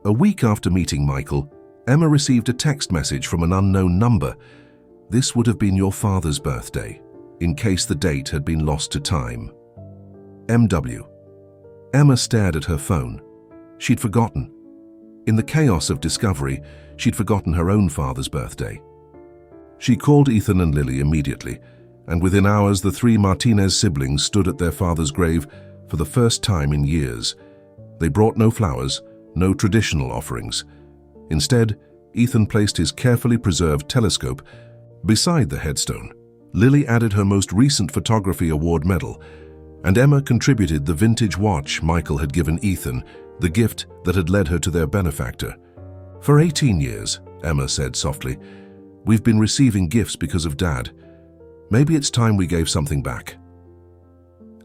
A: A week after meeting Michael, Emma received a text message from an unknown number. This would have been your father's birthday, in case the date had been lost to time. MW. Emma stared at her phone. She'd forgotten. In the chaos of discovery, she'd forgotten her own father's birthday. She called Ethan and Lily immediately, and within hours the three Martinez siblings stood at their father's grave for the first time in years. They brought no flowers, no traditional offerings. Instead, Ethan placed his carefully preserved telescope beside the headstone. Lily added her most recent photography award medal, and Emma contributed the vintage watch Michael had given Ethan, the gift that had led her to their benefactor. For 18 years, Emma said softly, we've been receiving gifts because of Dad. Maybe it's time we gave something back.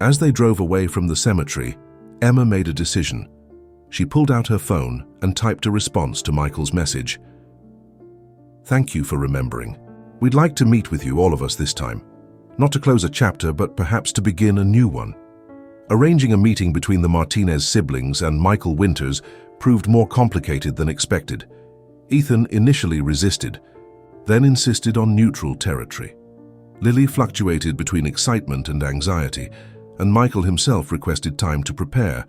A: As they drove away from the cemetery, Emma made a decision. She pulled out her phone and typed a response to Michael's message. Thank you for remembering. We'd like to meet with you, all of us this time. Not to close a chapter, but perhaps to begin a new one. Arranging a meeting between the Martinez siblings and Michael Winters proved more complicated than expected. Ethan initially resisted, then insisted on neutral territory. Lily fluctuated between excitement and anxiety, and Michael himself requested time to prepare,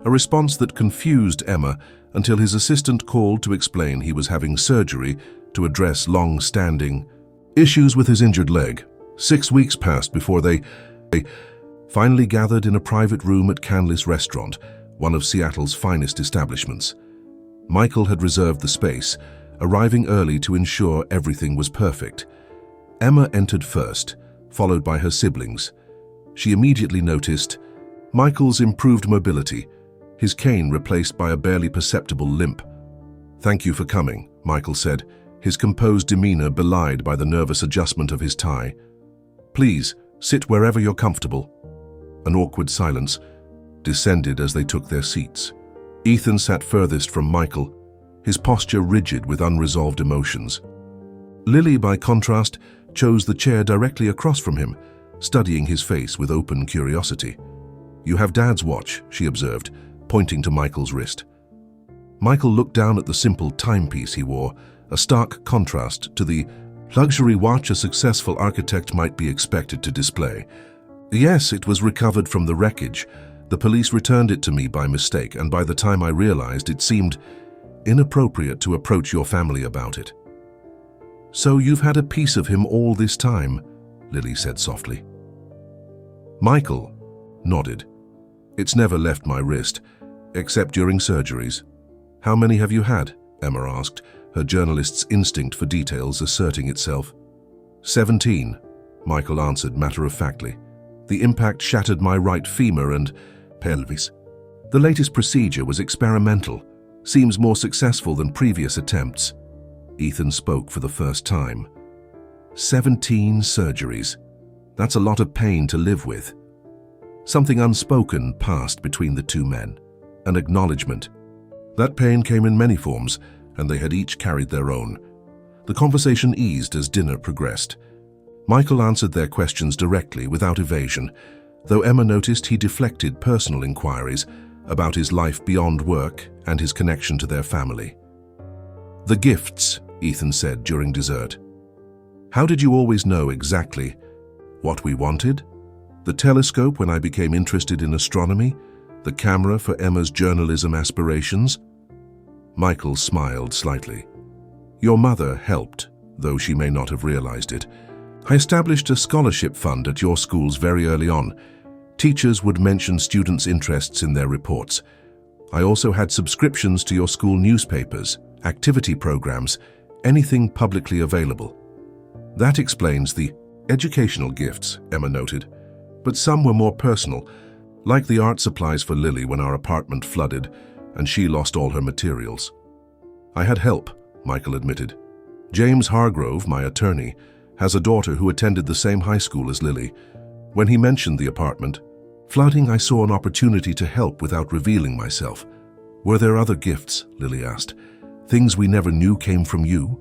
A: a response that confused Emma until his assistant called to explain he was having surgery to address long-standing issues with his injured leg. 6 weeks passed before they finally gathered in a private room at Canlis Restaurant, one of Seattle's finest establishments. Michael had reserved the space, arriving early to ensure everything was perfect. Emma entered first, followed by her siblings. She immediately noticed Michael's improved mobility, his cane replaced by a barely perceptible limp. Thank you for coming, Michael said, his composed demeanor belied by the nervous adjustment of his tie. Please, sit wherever you're comfortable. An awkward silence descended as they took their seats. Ethan sat furthest from Michael, his posture rigid with unresolved emotions. Lily, by contrast, chose the chair directly across from him, studying his face with open curiosity. You have Dad's watch, she observed, pointing to Michael's wrist. Michael looked down at the simple timepiece he wore, a stark contrast to the luxury watch a successful architect might be expected to display. Yes, it was recovered from the wreckage. The police returned it to me by mistake, and by the time I realized, it seemed inappropriate to approach your family about it. So you've had a piece of him all this time, Lily said softly. Michael nodded. It's never left my wrist, except during surgeries. How many have you had? Emma asked, her journalist's instinct for details asserting itself. 17, Michael answered matter-of-factly. The impact shattered my right femur and pelvis. The latest procedure was experimental, seems more successful than previous attempts. Ethan spoke for the first time. 17 surgeries. That's a lot of pain to live with. Something unspoken passed between the two men, an acknowledgement. That pain came in many forms, and they had each carried their own. The conversation eased as dinner progressed. Michael answered their questions directly, without evasion, though Emma noticed he deflected personal inquiries about his life beyond work and his connection to their family. The gifts, Ethan said during dessert. How did you always know exactly what we wanted? The telescope when I became interested in astronomy? The camera for Emma's journalism aspirations? Michael smiled slightly. Your mother helped, though she may not have realized it. I established a scholarship fund at your schools very early on. Teachers would mention students' interests in their reports. I also had subscriptions to your school newspapers, activity programs, anything publicly available. That explains the educational gifts, Emma noted, but some were more personal, like the art supplies for Lily when our apartment flooded and she lost all her materials. I had help, Michael admitted. James Hargrove, my attorney, has a daughter who attended the same high school as Lily. When he mentioned the apartment, flooding, I saw an opportunity to help without revealing myself. Were there other gifts? Lily asked. Things we never knew came from you?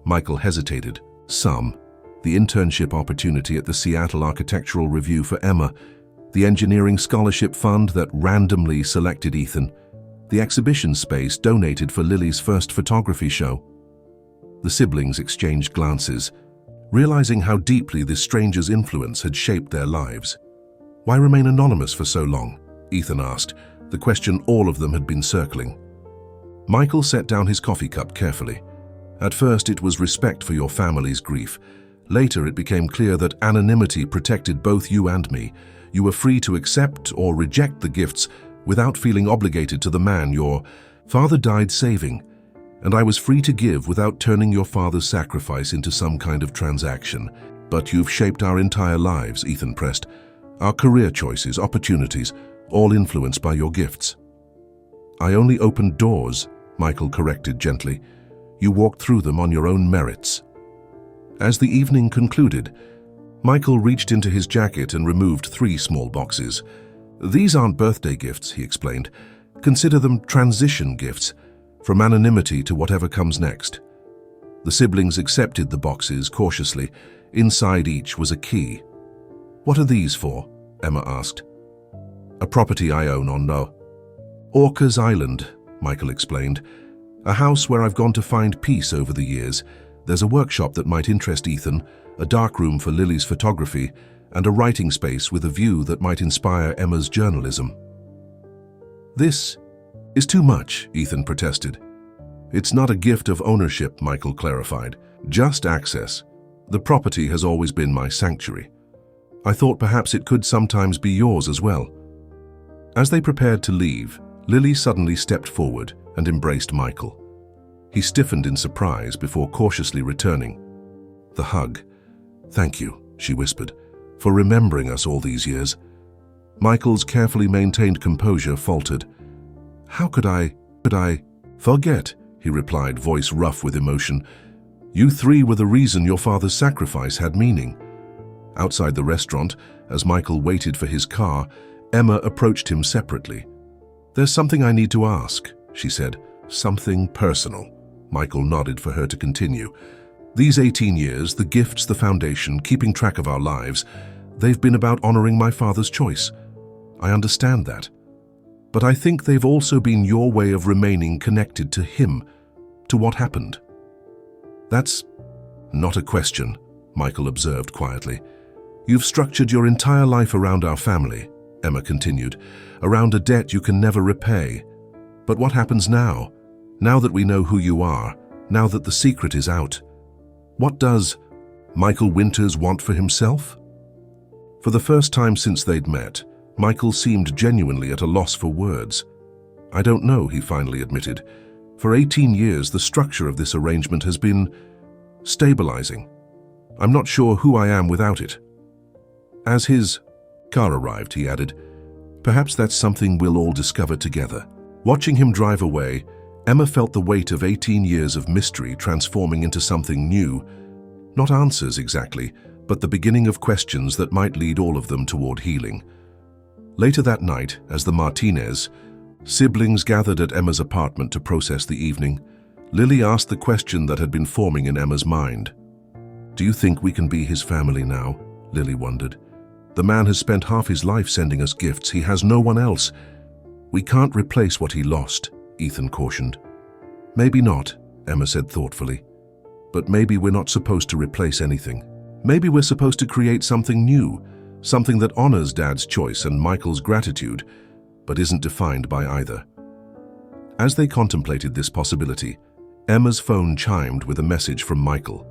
A: Michael hesitated. Some. The internship opportunity at the Seattle Architectural Review for Emma, the engineering scholarship fund that randomly selected Ethan, the exhibition space donated for Lily's first photography show. The siblings exchanged glances, realizing how deeply this stranger's influence had shaped their lives. Why remain anonymous for so long? Ethan asked, the question all of them had been circling. Michael set down his coffee cup carefully. At first it was respect for your family's grief. Later it became clear that anonymity protected both you and me. You were free to accept or reject the gifts without feeling obligated to the man your father died saving, and I was free to give without turning your father's sacrifice into some kind of transaction. But you've shaped our entire lives, Ethan pressed. Our career choices, opportunities, all influenced by your gifts. I only opened doors, Michael corrected gently. You walked through them on your own merits. As the evening concluded, Michael reached into his jacket and removed 3 small boxes. These aren't birthday gifts, he explained. Consider them transition gifts, from anonymity to whatever comes next. The siblings accepted the boxes cautiously. Inside each was a key. What are these for? Emma asked. A property I own on Orcas Island, Michael explained. A house where I've gone to find peace over the years. There's a workshop that might interest Ethan, a darkroom for Lily's photography, and a writing space with a view that might inspire Emma's journalism. This is too much, Ethan protested. It's not a gift of ownership, Michael clarified. Just access. The property has always been my sanctuary. I thought perhaps it could sometimes be yours as well. As they prepared to leave, Lily suddenly stepped forward and embraced Michael. He stiffened in surprise before cautiously returning. The hug. Thank you, she whispered, for remembering us all these years. Michael's carefully maintained composure faltered. How could I forget, he replied, voice rough with emotion. You 3 were the reason your father's sacrifice had meaning. Outside the restaurant, as Michael waited for his car, Emma approached him separately. There's something I need to ask, she said. Something personal. Michael nodded for her to continue. These 18 years, the gifts, the foundation, keeping track of our lives, they've been about honoring my father's choice. I understand that. But I think they've also been your way of remaining connected to him, to what happened. That's not a question, Michael observed quietly. You've structured your entire life around our family, Emma continued, around a debt you can never repay. But what happens now? Now that we know who you are, now that the secret is out, what does Michael Winters want for himself? For the first time since they'd met, Michael seemed genuinely at a loss for words. I don't know, he finally admitted. For 18 years, the structure of this arrangement has been stabilizing. I'm not sure who I am without it. As his car arrived, he added, perhaps that's something we'll all discover together. Watching him drive away, Emma felt the weight of 18 years of mystery transforming into something new. Not answers exactly, but the beginning of questions that might lead all of them toward healing. Later that night, as the Martinez siblings gathered at Emma's apartment to process the evening, Lily asked the question that had been forming in Emma's mind. Do you think we can be his family now? Lily wondered. The man has spent half his life sending us gifts. He has no one else. We can't replace what he lost, Ethan cautioned. Maybe not, Emma said thoughtfully. But maybe we're not supposed to replace anything. Maybe we're supposed to create something new, something that honors Dad's choice and Michael's gratitude, but isn't defined by either. As they contemplated this possibility, Emma's phone chimed with a message from Michael.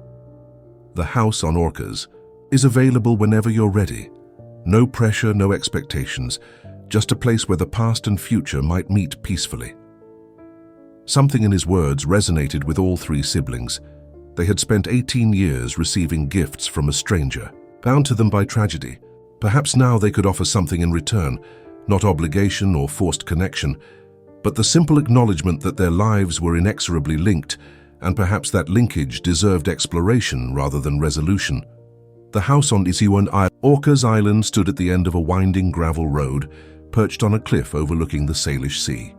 A: The house on Orcas is available whenever you're ready. No pressure, no expectations, just a place where the past and future might meet peacefully. Something in his words resonated with all 3 siblings. They had spent 18 years receiving gifts from a stranger, bound to them by tragedy. Perhaps now they could offer something in return, not obligation or forced connection, but the simple acknowledgement that their lives were inexorably linked and perhaps that linkage deserved exploration rather than resolution. The house on Isiwan Island, Orcas Island, stood at the end of a winding gravel road, perched on a cliff overlooking the Salish Sea.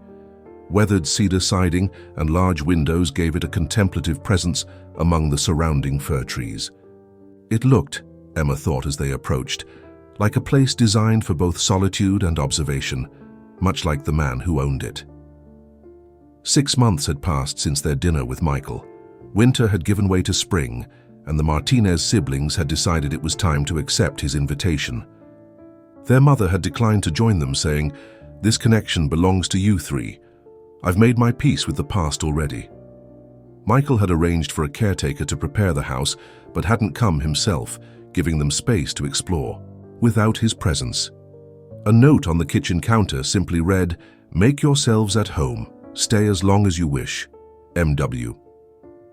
A: Weathered cedar siding and large windows gave it a contemplative presence among the surrounding fir trees. It looked, Emma thought as they approached, like a place designed for both solitude and observation, much like the man who owned it. 6 months had passed since their dinner with Michael. Winter had given way to spring, and the Martinez siblings had decided it was time to accept his invitation. Their mother had declined to join them, saying, "This connection belongs to you three. I've made my peace with the past already." Michael had arranged for a caretaker to prepare the house, but hadn't come himself, giving them space to explore. Without his presence, a note on the kitchen counter simply read, "Make yourselves at home. Stay as long as you wish. M.W."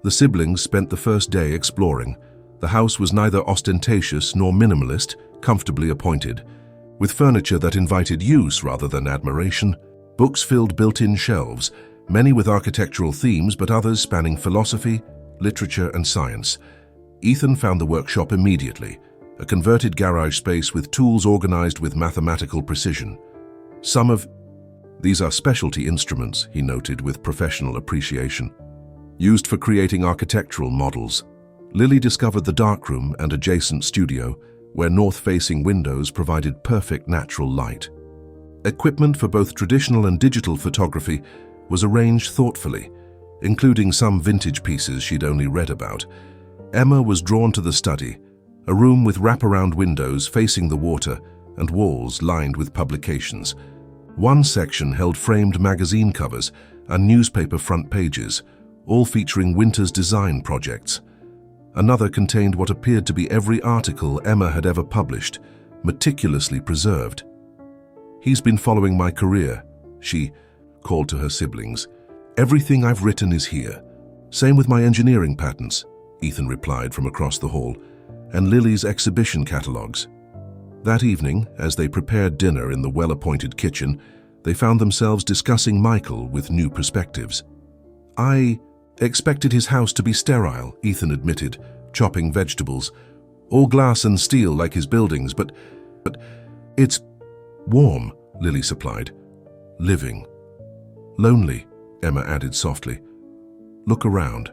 A: The siblings spent the first day exploring. The house was neither ostentatious nor minimalist, comfortably appointed, with furniture that invited use rather than admiration. Books filled built-in shelves, many with architectural themes but others spanning philosophy, literature and science. Ethan found the workshop immediately, a converted garage space with tools organized with mathematical precision. "Some of these are specialty instruments," he noted with professional appreciation, "used for creating architectural models." Lily discovered the darkroom and adjacent studio, where north-facing windows provided perfect natural light. Equipment for both traditional and digital photography was arranged thoughtfully, including some vintage pieces she'd only read about. Emma was drawn to the study, a room with wraparound windows facing the water and walls lined with publications. One section held framed magazine covers and newspaper front pages, all featuring Winter's design projects. Another contained what appeared to be every article Emma had ever published, meticulously preserved. "He's been following my career," she called to her siblings. "Everything I've written is here. Same with my engineering patents," Ethan replied from across the hall, "and Lily's exhibition catalogues." That evening, as they prepared dinner in the well-appointed kitchen, they found themselves discussing Michael with new perspectives. "I expected his house to be sterile," Ethan admitted, chopping vegetables. "All glass and steel like his buildings, but it's warm," Lily supplied. "Living. Lonely," Emma added softly. "Look around.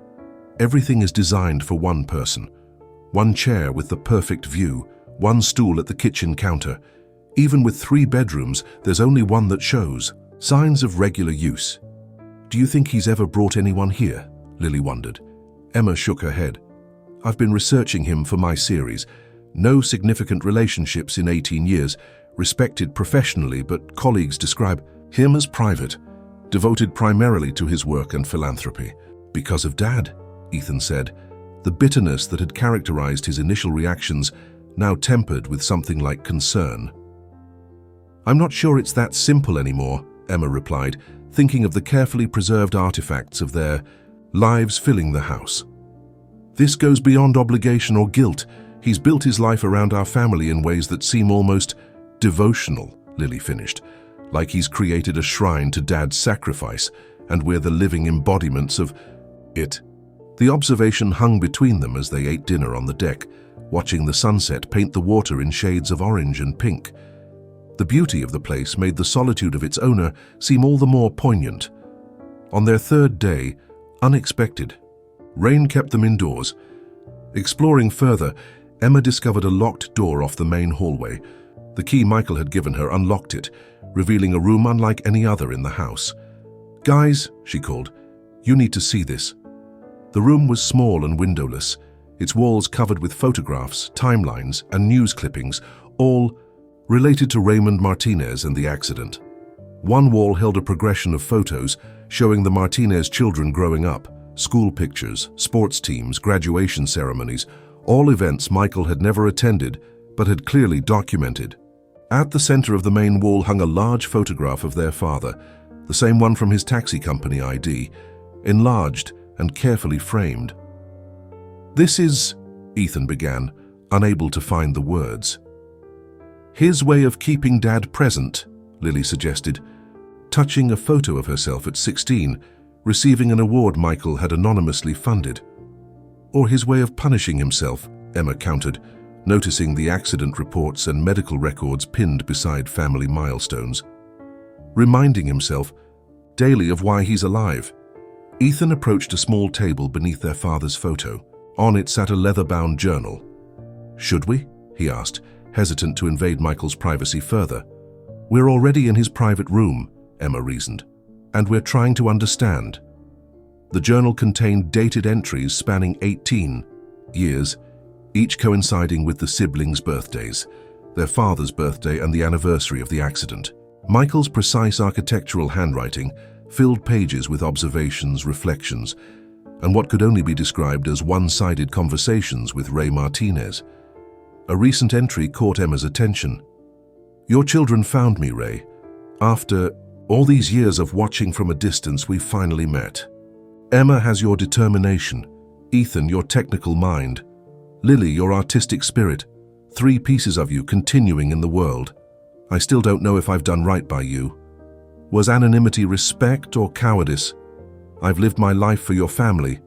A: Everything is designed for one person. One chair with the perfect view, one stool at the kitchen counter. Even with 3 bedrooms, there's only one that shows signs of regular use." "Do you think he's ever brought anyone here?" Lily wondered. Emma shook her head. "I've been researching him for my series. No significant relationships in 18 years, respected professionally, but colleagues describe him as private, devoted primarily to his work and philanthropy." "Because of Dad," Ethan said, the bitterness that had characterized his initial reactions now tempered with something like concern. "I'm not sure it's that simple anymore," Emma replied, thinking of the carefully preserved artifacts of their lives filling the house. "This goes beyond obligation or guilt. He's built his life around our family in ways that seem almost devotional," Lily finished, "like he's created a shrine to Dad's sacrifice, and we're the living embodiments of it." The observation hung between them as they ate dinner on the deck, watching the sunset paint the water in shades of orange and pink. The beauty of the place made the solitude of its owner seem all the more poignant. On their 3rd day, unexpected, rain kept them indoors. Exploring further, Emma discovered a locked door off the main hallway. The key Michael had given her unlocked it, revealing a room unlike any other in the house. "Guys," she called, "you need to see this." The room was small and windowless, its walls covered with photographs, timelines, and news clippings, all related to Raymond Martinez and the accident. One wall held a progression of photos showing the Martinez children growing up, school pictures, sports teams, graduation ceremonies, all events Michael had never attended but had clearly documented. At the center of the main wall hung a large photograph of their father, the same one from his taxi company ID, enlarged and carefully framed. "This is," Ethan began, unable to find the words. "His way of keeping Dad present," Lily suggested, touching a photo of herself at 16, receiving an award Michael had anonymously funded. Or his way of punishing himself, Emma countered, noticing the accident reports and medical records pinned beside family milestones. Reminding himself daily of why he's alive. Ethan approached a small table beneath their father's photo. On it sat a leather-bound journal. "Should we?" he asked, hesitant to invade Michael's privacy further. "We're already in his private room," Emma reasoned, "and we're trying to understand." The journal contained dated entries spanning 18 years, each coinciding with the siblings' birthdays, their father's birthday and the anniversary of the accident. Michael's precise architectural handwriting filled pages with observations, reflections, and what could only be described as one-sided conversations with Ray Martinez. A recent entry caught Emma's attention. "Your children found me, Ray. After all these years of watching from a distance, we finally met. Emma has your determination, Ethan your technical mind, Lily your artistic spirit, 3 pieces of you continuing in the world. I still don't know if I've done right by you. Was anonymity respect or cowardice? I've lived my life for your family,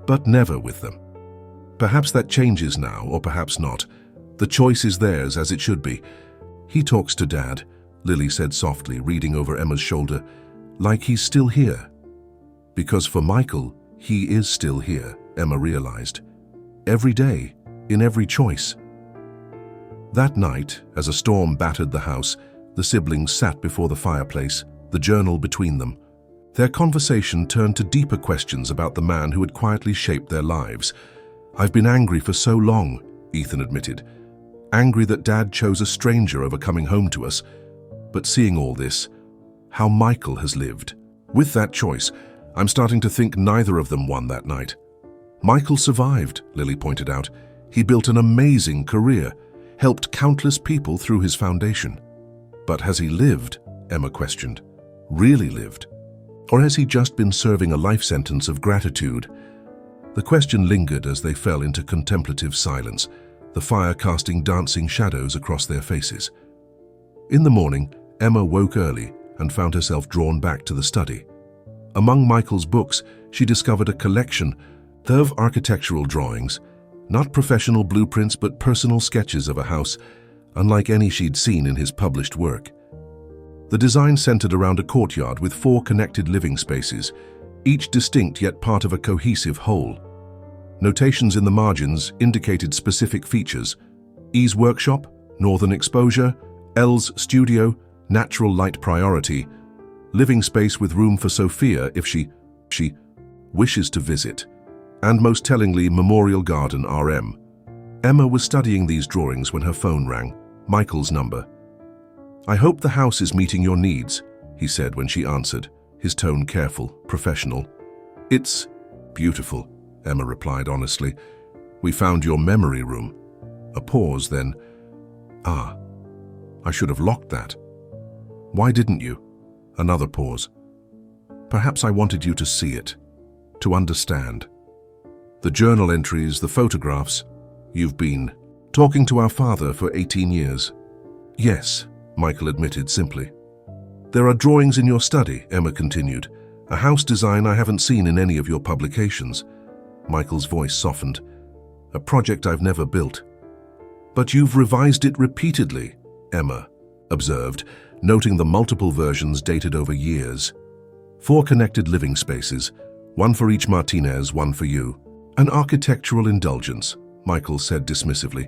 A: but never with them. Perhaps that changes now, or perhaps not. The choice is theirs, as it should be. He talks to Dad," Lily said softly, reading over Emma's shoulder, "like he's still here." Because for Michael, he is still here, Emma realized. Every day, in every choice. That night, as a storm battered the house, the siblings sat before the fireplace, the journal between them. Their conversation turned to deeper questions about the man who had quietly shaped their lives. "I've been angry for so long," Ethan admitted. "Angry that Dad chose a stranger over coming home to us. But seeing all this, how Michael has lived. With that choice, I'm starting to think neither of them won that night." "Michael survived," Lily pointed out. "He built an amazing career, helped countless people through his foundation." "But has he lived?" Emma questioned. "Really lived? Or has he just been serving a life sentence of gratitude?" The question lingered as they fell into contemplative silence, the fire casting dancing shadows across their faces. In the morning, Emma woke early and found herself drawn back to the study. Among Michael's books, she discovered a collection of architectural drawings, not professional blueprints but personal sketches of a house, unlike any she'd seen in his published work. The design centered around a courtyard with 4 connected living spaces, each distinct yet part of a cohesive whole. Notations in the margins indicated specific features: E's workshop, northern exposure, L's studio, natural light priority, living space with room for Sophia if she wishes to visit, and most tellingly, Memorial Garden RM. Emma was studying these drawings when her phone rang, Michael's number. "I hope the house is meeting your needs," he said when she answered, his tone careful, professional. "It's beautiful," Emma replied honestly. "We found your memory room." A pause, then, "Ah, I should have locked that." "Why didn't you?" Another pause. "Perhaps I wanted you to see it, to understand. The journal entries, the photographs. You've been talking to our father for 18 years. "Yes," Michael admitted simply. "There are drawings in your study," Emma continued. "A house design I haven't seen in any of your publications." Michael's voice softened. "A project I've never built." "But you've revised it repeatedly," Emma observed, noting the multiple versions dated over years. 4 connected living spaces, 1 for each Martinez, 1 for you. "An architectural indulgence," Michael said dismissively.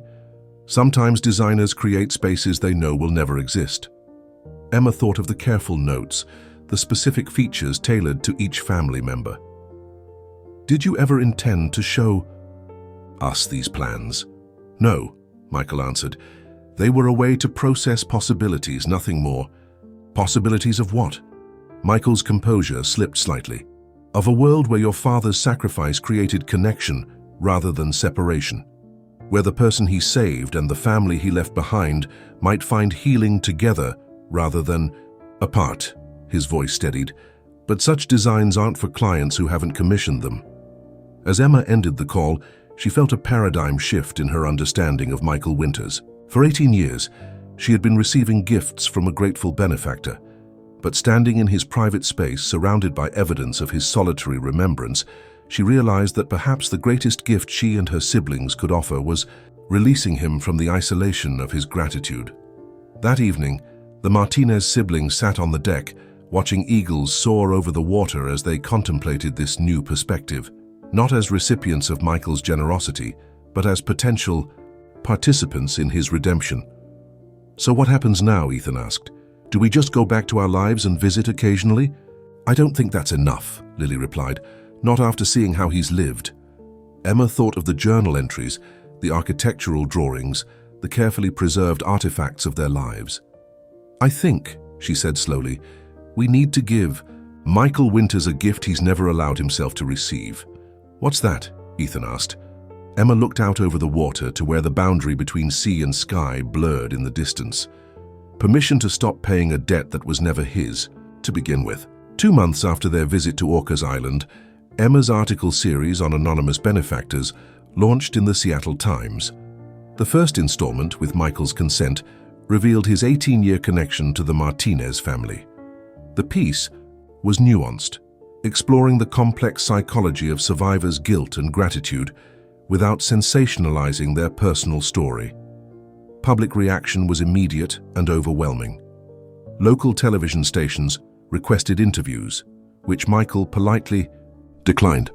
A: "Sometimes designers create spaces they know will never exist." Emma thought of the careful notes, the specific features tailored to each family member. "Did you ever intend to show us these plans?" "No," Michael answered. "They were a way to process possibilities, nothing more." "Possibilities of what?" Michael's composure slipped slightly. "Of a world where your father's sacrifice created connection rather than separation. Where the person he saved and the family he left behind might find healing together rather than apart." His voice steadied. "But such designs aren't for clients who haven't commissioned them." As Emma ended the call, she felt a paradigm shift in her understanding of Michael Winters. For 18 years, she had been receiving gifts from a grateful benefactor. But standing in his private space, surrounded by evidence of his solitary remembrance, she realized that perhaps the greatest gift she and her siblings could offer was releasing him from the isolation of his gratitude. That evening, the Martinez siblings sat on the deck, watching eagles soar over the water as they contemplated this new perspective, not as recipients of Michael's generosity, but as potential participants in his redemption. "So what happens now?" Ethan asked. "Do we just go back to our lives and visit occasionally?" "I don't think that's enough," Lily replied, "not after seeing how he's lived." Emma thought of the journal entries, the architectural drawings, the carefully preserved artifacts of their lives. "I think," she said slowly, "we need to give Michael Winters a gift he's never allowed himself to receive." "What's that?" Ethan asked. Emma looked out over the water to where the boundary between sea and sky blurred in the distance. Permission to stop paying a debt that was never his, to begin with. 2 months after their visit to Orcas Island, Emma's article series on anonymous benefactors launched in the Seattle Times. The first installment, with Michael's consent, revealed his 18-year connection to the Martinez family. The piece was nuanced, exploring the complex psychology of survivors' guilt and gratitude without sensationalizing their personal story. Public reaction was immediate and overwhelming. Local television stations requested interviews, which Michael politely declined.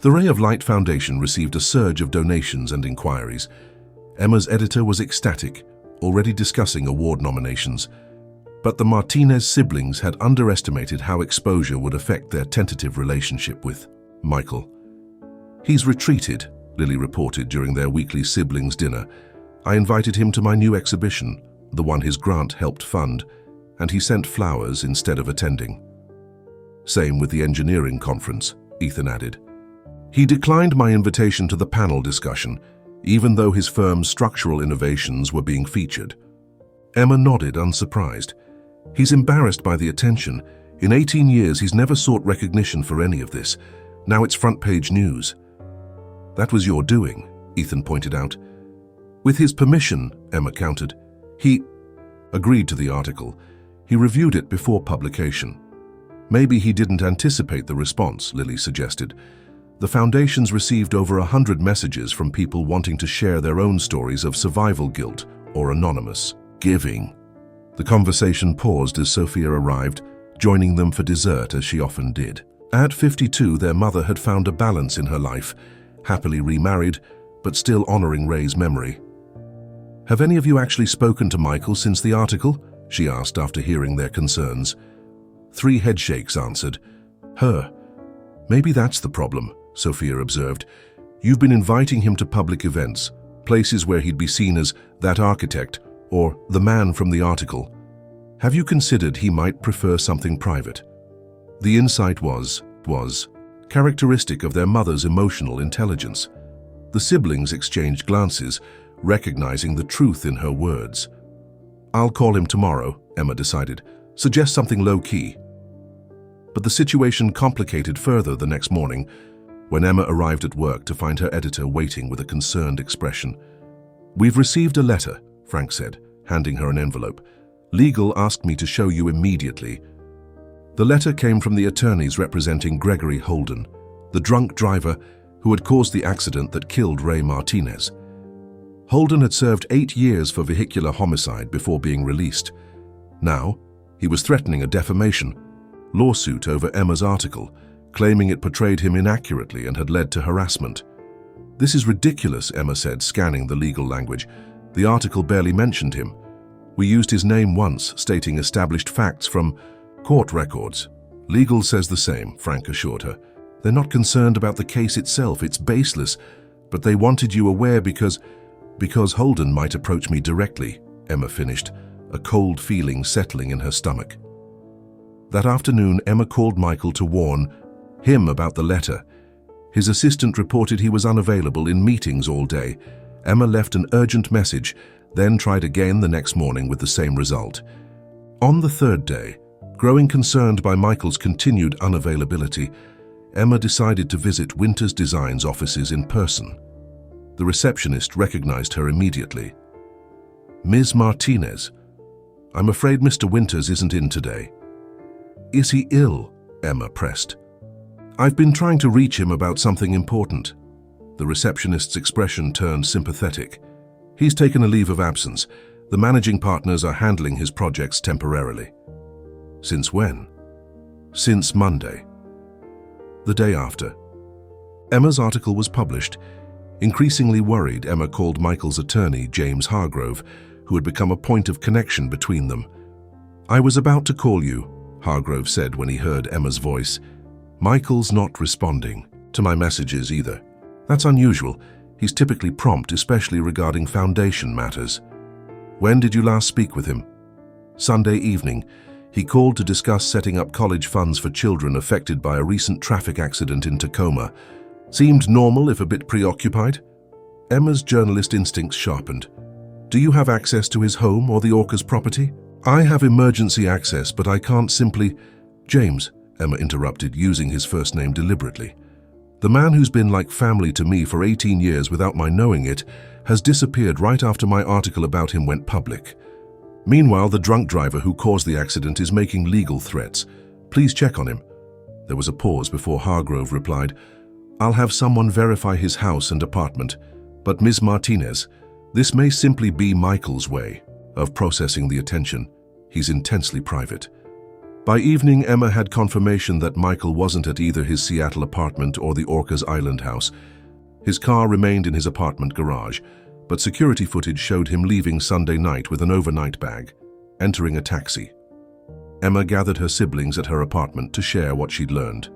A: The Ray of Light Foundation received a surge of donations and inquiries. Emma's editor was ecstatic, already discussing award nominations. But the Martinez siblings had underestimated how exposure would affect their tentative relationship with Michael. "He's retreated," Lily reported during their weekly siblings dinner. "I invited him to my new exhibition, the one his grant helped fund, and he sent flowers instead of attending." "Same with the engineering conference," Ethan added. "He declined my invitation to the panel discussion, even though his firm's structural innovations were being featured." Emma nodded, unsurprised. "He's embarrassed by the attention. In 18 years, he's never sought recognition for any of this. Now it's front-page news." "That was your doing," Ethan pointed out. "With his permission," Emma countered. "He agreed to the article. He reviewed it before publication." "Maybe he didn't anticipate the response," Lily suggested. The foundation's received over 100 messages from people wanting to share their own stories of survival guilt or anonymous giving. The conversation paused as Sophia arrived, joining them for dessert as she often did. At 52, their mother had found a balance in her life, happily remarried, but still honoring Ray's memory. "Have any of you actually spoken to Michael since the article?" she asked after hearing their concerns. 3 headshakes answered. "Her. Maybe that's the problem," Sophia observed. "You've been inviting him to public events, places where he'd be seen as that architect or the man from the article. Have you considered he might prefer something private?" The insight was characteristic of their mother's emotional intelligence. The siblings exchanged glances, recognizing the truth in her words. "I'll call him tomorrow," Emma decided. "Suggest something low-key." But the situation complicated further the next morning, when Emma arrived at work to find her editor waiting with a concerned expression. "We've received a letter," Frank said, handing her an envelope. "Legal asked me to show you immediately." The letter came from the attorneys representing Gregory Holden, the drunk driver who had caused the accident that killed Ray Martinez. Holden had served 8 years for vehicular homicide before being released. Now, he was threatening a defamation lawsuit over Emma's article, claiming it portrayed him inaccurately and had led to harassment. "This is ridiculous," Emma said, scanning the legal language. "The article barely mentioned him. We used his name once, stating established facts from court records." "Legal says the same," Frank assured her. "They're not concerned about the case itself. It's baseless. But they wanted you aware because Holden might approach me directly," Emma finished, a cold feeling settling in her stomach. That afternoon, Emma called Michael to warn him about the letter. His assistant reported he was unavailable in meetings all day. Emma left an urgent message, then tried again the next morning with the same result. On the 3rd day, growing concerned by Michael's continued unavailability, Emma decided to visit Winters Design's offices in person. The receptionist recognized her immediately. "Ms. Martinez, I'm afraid Mr. Winters isn't in today." Is he ill? Emma pressed. I've been trying to reach him about something important. The receptionist's expression turned sympathetic. He's taken a leave of absence. The managing partners are handling his projects temporarily. Since when? Since Monday. The day after. Emma's article was published. Increasingly worried, Emma called Michael's attorney, James Hargrove, who had become a point of connection between them. I was about to call you, Hargrove said when he heard Emma's voice. Michael's not responding to my messages either. That's unusual. He's typically prompt, especially regarding foundation matters. When did you last speak with him? Sunday evening. He called to discuss setting up college funds for children affected by a recent traffic accident in Tacoma. Seemed normal if a bit preoccupied. Emma's journalist instincts sharpened. Do you have access to his home or the Orca's property? I have emergency access, but I can't simply... James, Emma interrupted, using his first name deliberately. The man who's been like family to me for 18 years without my knowing it has disappeared right after my article about him went public. Meanwhile, the drunk driver who caused the accident is making legal threats. Please check on him. There was a pause before Hargrove replied, I'll have someone verify his house and apartment, but Ms. Martinez, this may simply be Michael's way of processing the attention. He's intensely private. By evening, Emma had confirmation that Michael wasn't at either his Seattle apartment or the Orca's Island house. His car remained in his apartment garage, but security footage showed him leaving Sunday night with an overnight bag, entering a taxi. Emma gathered her siblings at her apartment to share what she'd learned.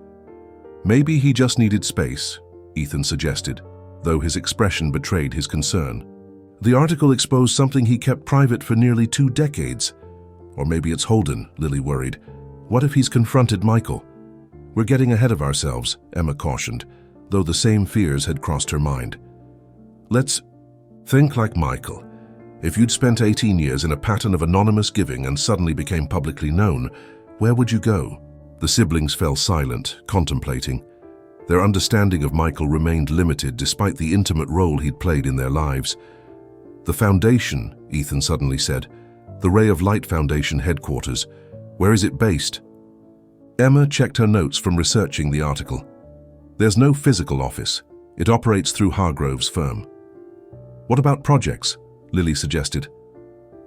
A: Maybe he just needed space, Ethan suggested, though his expression betrayed his concern. The article exposed something he kept private for nearly 2 decades. Or maybe it's Holden, Lily worried. What if he's confronted Michael? We're getting ahead of ourselves, Emma cautioned, though the same fears had crossed her mind. Let's think like Michael. If you'd spent 18 years in a pattern of anonymous giving and suddenly became publicly known, where would you go? The siblings fell silent, contemplating. Their understanding of Michael remained limited despite the intimate role he'd played in their lives. The Foundation, Ethan suddenly said. The Ray of Light Foundation headquarters. Where is it based? Emma checked her notes from researching the article. There's no physical office. It operates through Hargrove's firm. What about projects? Lily suggested.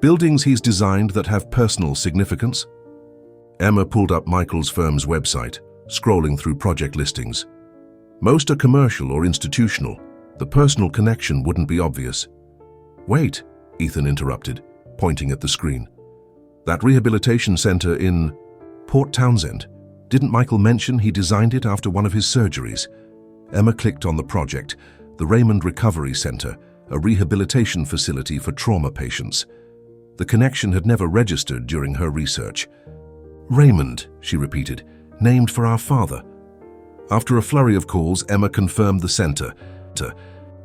A: Buildings he's designed that have personal significance? Emma pulled up Michael's firm's website, scrolling through project listings. Most are commercial or institutional. The personal connection wouldn't be obvious. Wait, Ethan interrupted, pointing at the screen. That rehabilitation center in Port Townsend. Didn't Michael mention he designed it after one of his surgeries? Emma clicked on the project, the Raymond Recovery Center, a rehabilitation facility for trauma patients. The connection had never registered during her research. Raymond, she repeated, named for our father. After a flurry of calls, Emma confirmed the center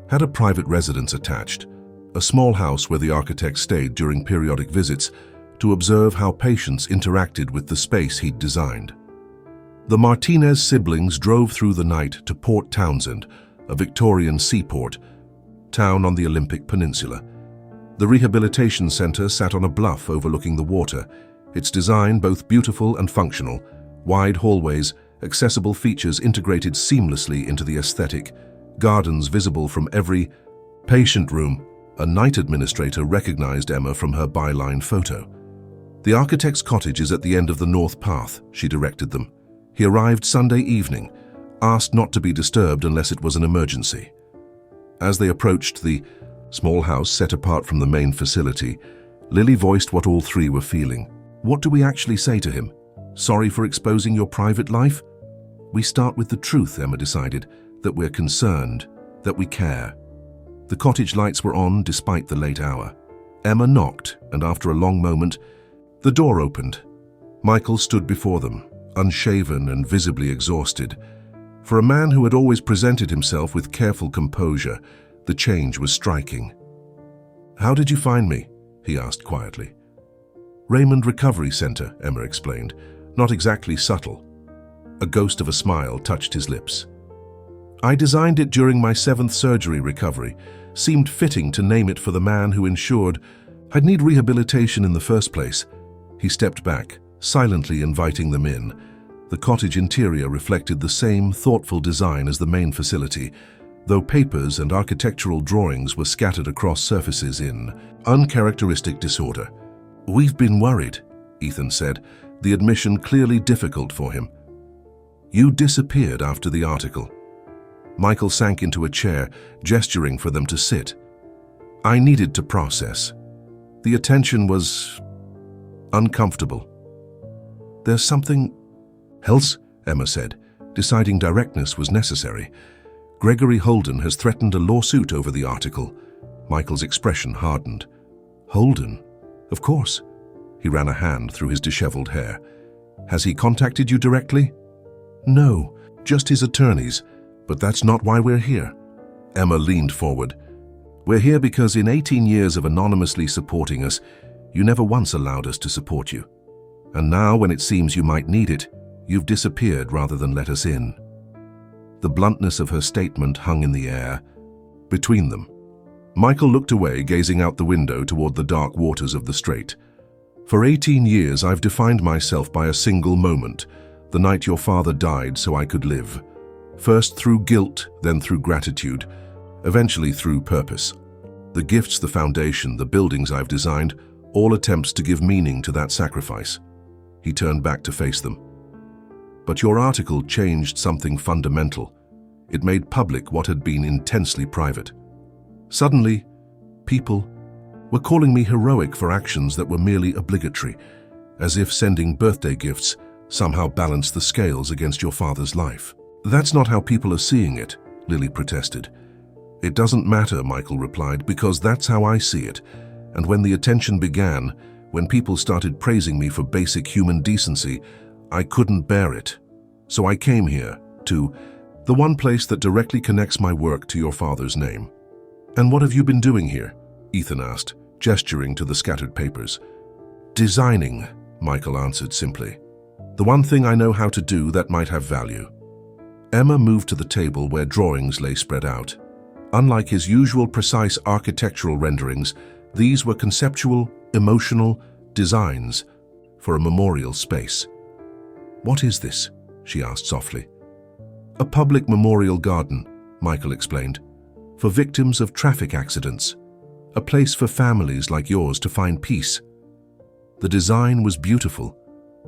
A: had a private residence attached, a small house where the architect stayed during periodic visits to observe how patients interacted with the space he'd designed. The Martinez siblings drove through the night to Port Townsend, a Victorian seaport, town on the Olympic Peninsula. The rehabilitation center sat on a bluff overlooking the water, its design both beautiful and functional, wide hallways, accessible features integrated seamlessly into the aesthetic, gardens visible from every patient room. A night administrator recognized Emma from her byline photo. The architect's cottage is at the end of the north path, she directed them. He arrived Sunday evening, asked not to be disturbed unless it was an emergency. As they approached the small house set apart from the main facility, Lily voiced what all three were feeling. What do we actually say to him? Sorry for exposing your private life? We start with the truth, Emma decided, that we're concerned, that we care. The cottage lights were on despite the late hour. Emma knocked, and after a long moment, the door opened. Michael stood before them, unshaven and visibly exhausted. For a man who had always presented himself with careful composure, the change was striking. How did you find me? He asked quietly. Raymond Recovery Center, Emma explained, not exactly subtle. A ghost of a smile touched his lips. I designed it during my 7th surgery recovery. Seemed fitting to name it for the man who ensured I'd need rehabilitation in the first place. He stepped back, silently inviting them in. The cottage interior reflected the same thoughtful design as the main facility, though papers and architectural drawings were scattered across surfaces in uncharacteristic disorder. "We've been worried," Ethan said, the admission clearly difficult for him. "You disappeared after the article." Michael sank into a chair, gesturing for them to sit. "I needed to process. The attention was uncomfortable." "There's something else," Emma said, deciding directness was necessary. "Gregory Holden has threatened a lawsuit over the article." Michael's expression hardened. "Holden? Of course." He ran a hand through his disheveled hair. "Has he contacted you directly?" "No, just his attorneys. But that's not why we're here." Emma leaned forward. "We're here because in 18 years of anonymously supporting us, you never once allowed us to support you. And now, when it seems you might need it, you've disappeared rather than let us in." The bluntness of her statement hung in the air between them. Michael looked away, gazing out the window toward the dark waters of the strait. "For 18 years, I've defined myself by a single moment, the night your father died so I could live. First through guilt, then through gratitude, eventually through purpose. The gifts, the foundation, the buildings I've designed, all attempts to give meaning to that sacrifice." He turned back to face them. "But your article changed something fundamental. It made public what had been intensely private. Suddenly, people were calling me heroic for actions that were merely obligatory, as if sending birthday gifts somehow balanced the scales against your father's life." "That's not how people are seeing it," Lily protested. "It doesn't matter," Michael replied, "because that's how I see it. And when the attention began, when people started praising me for basic human decency, I couldn't bear it. So I came here, to the one place that directly connects my work to your father's name." "And what have you been doing here?" Ethan asked, gesturing to the scattered papers. "Designing," Michael answered simply. "The one thing I know how to do that might have value." Emma moved to the table where drawings lay spread out. Unlike his usual precise architectural renderings, these were conceptual, emotional designs for a memorial space. "What is this?" she asked softly. "A public memorial garden," Michael explained, "for victims of traffic accidents. A place for families like yours to find peace." The design was beautiful,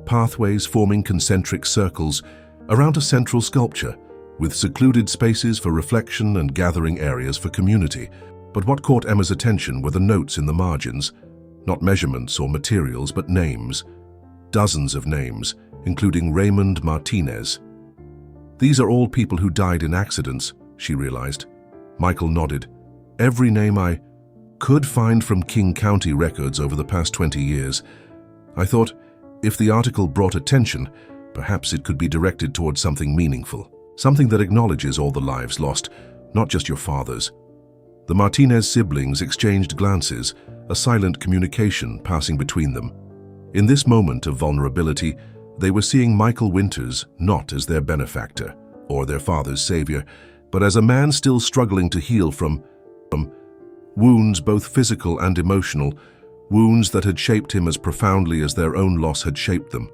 A: pathways forming concentric circles around a central sculpture, with secluded spaces for reflection and gathering areas for community. But what caught Emma's attention were the notes in the margins, not measurements or materials, but names. Dozens of names, including Raymond Martinez. "These are all people who died in accidents," she realized. Michael nodded. "Every name I could find from King County records over the past 20 years. I thought, if the article brought attention, perhaps it could be directed towards something meaningful, something that acknowledges all the lives lost, not just your father's." The Martinez siblings exchanged glances, a silent communication passing between them. In this moment of vulnerability, they were seeing Michael Winters not as their benefactor or their father's savior, but as a man still struggling to heal from wounds, both physical and emotional, wounds that had shaped him as profoundly as their own loss had shaped them.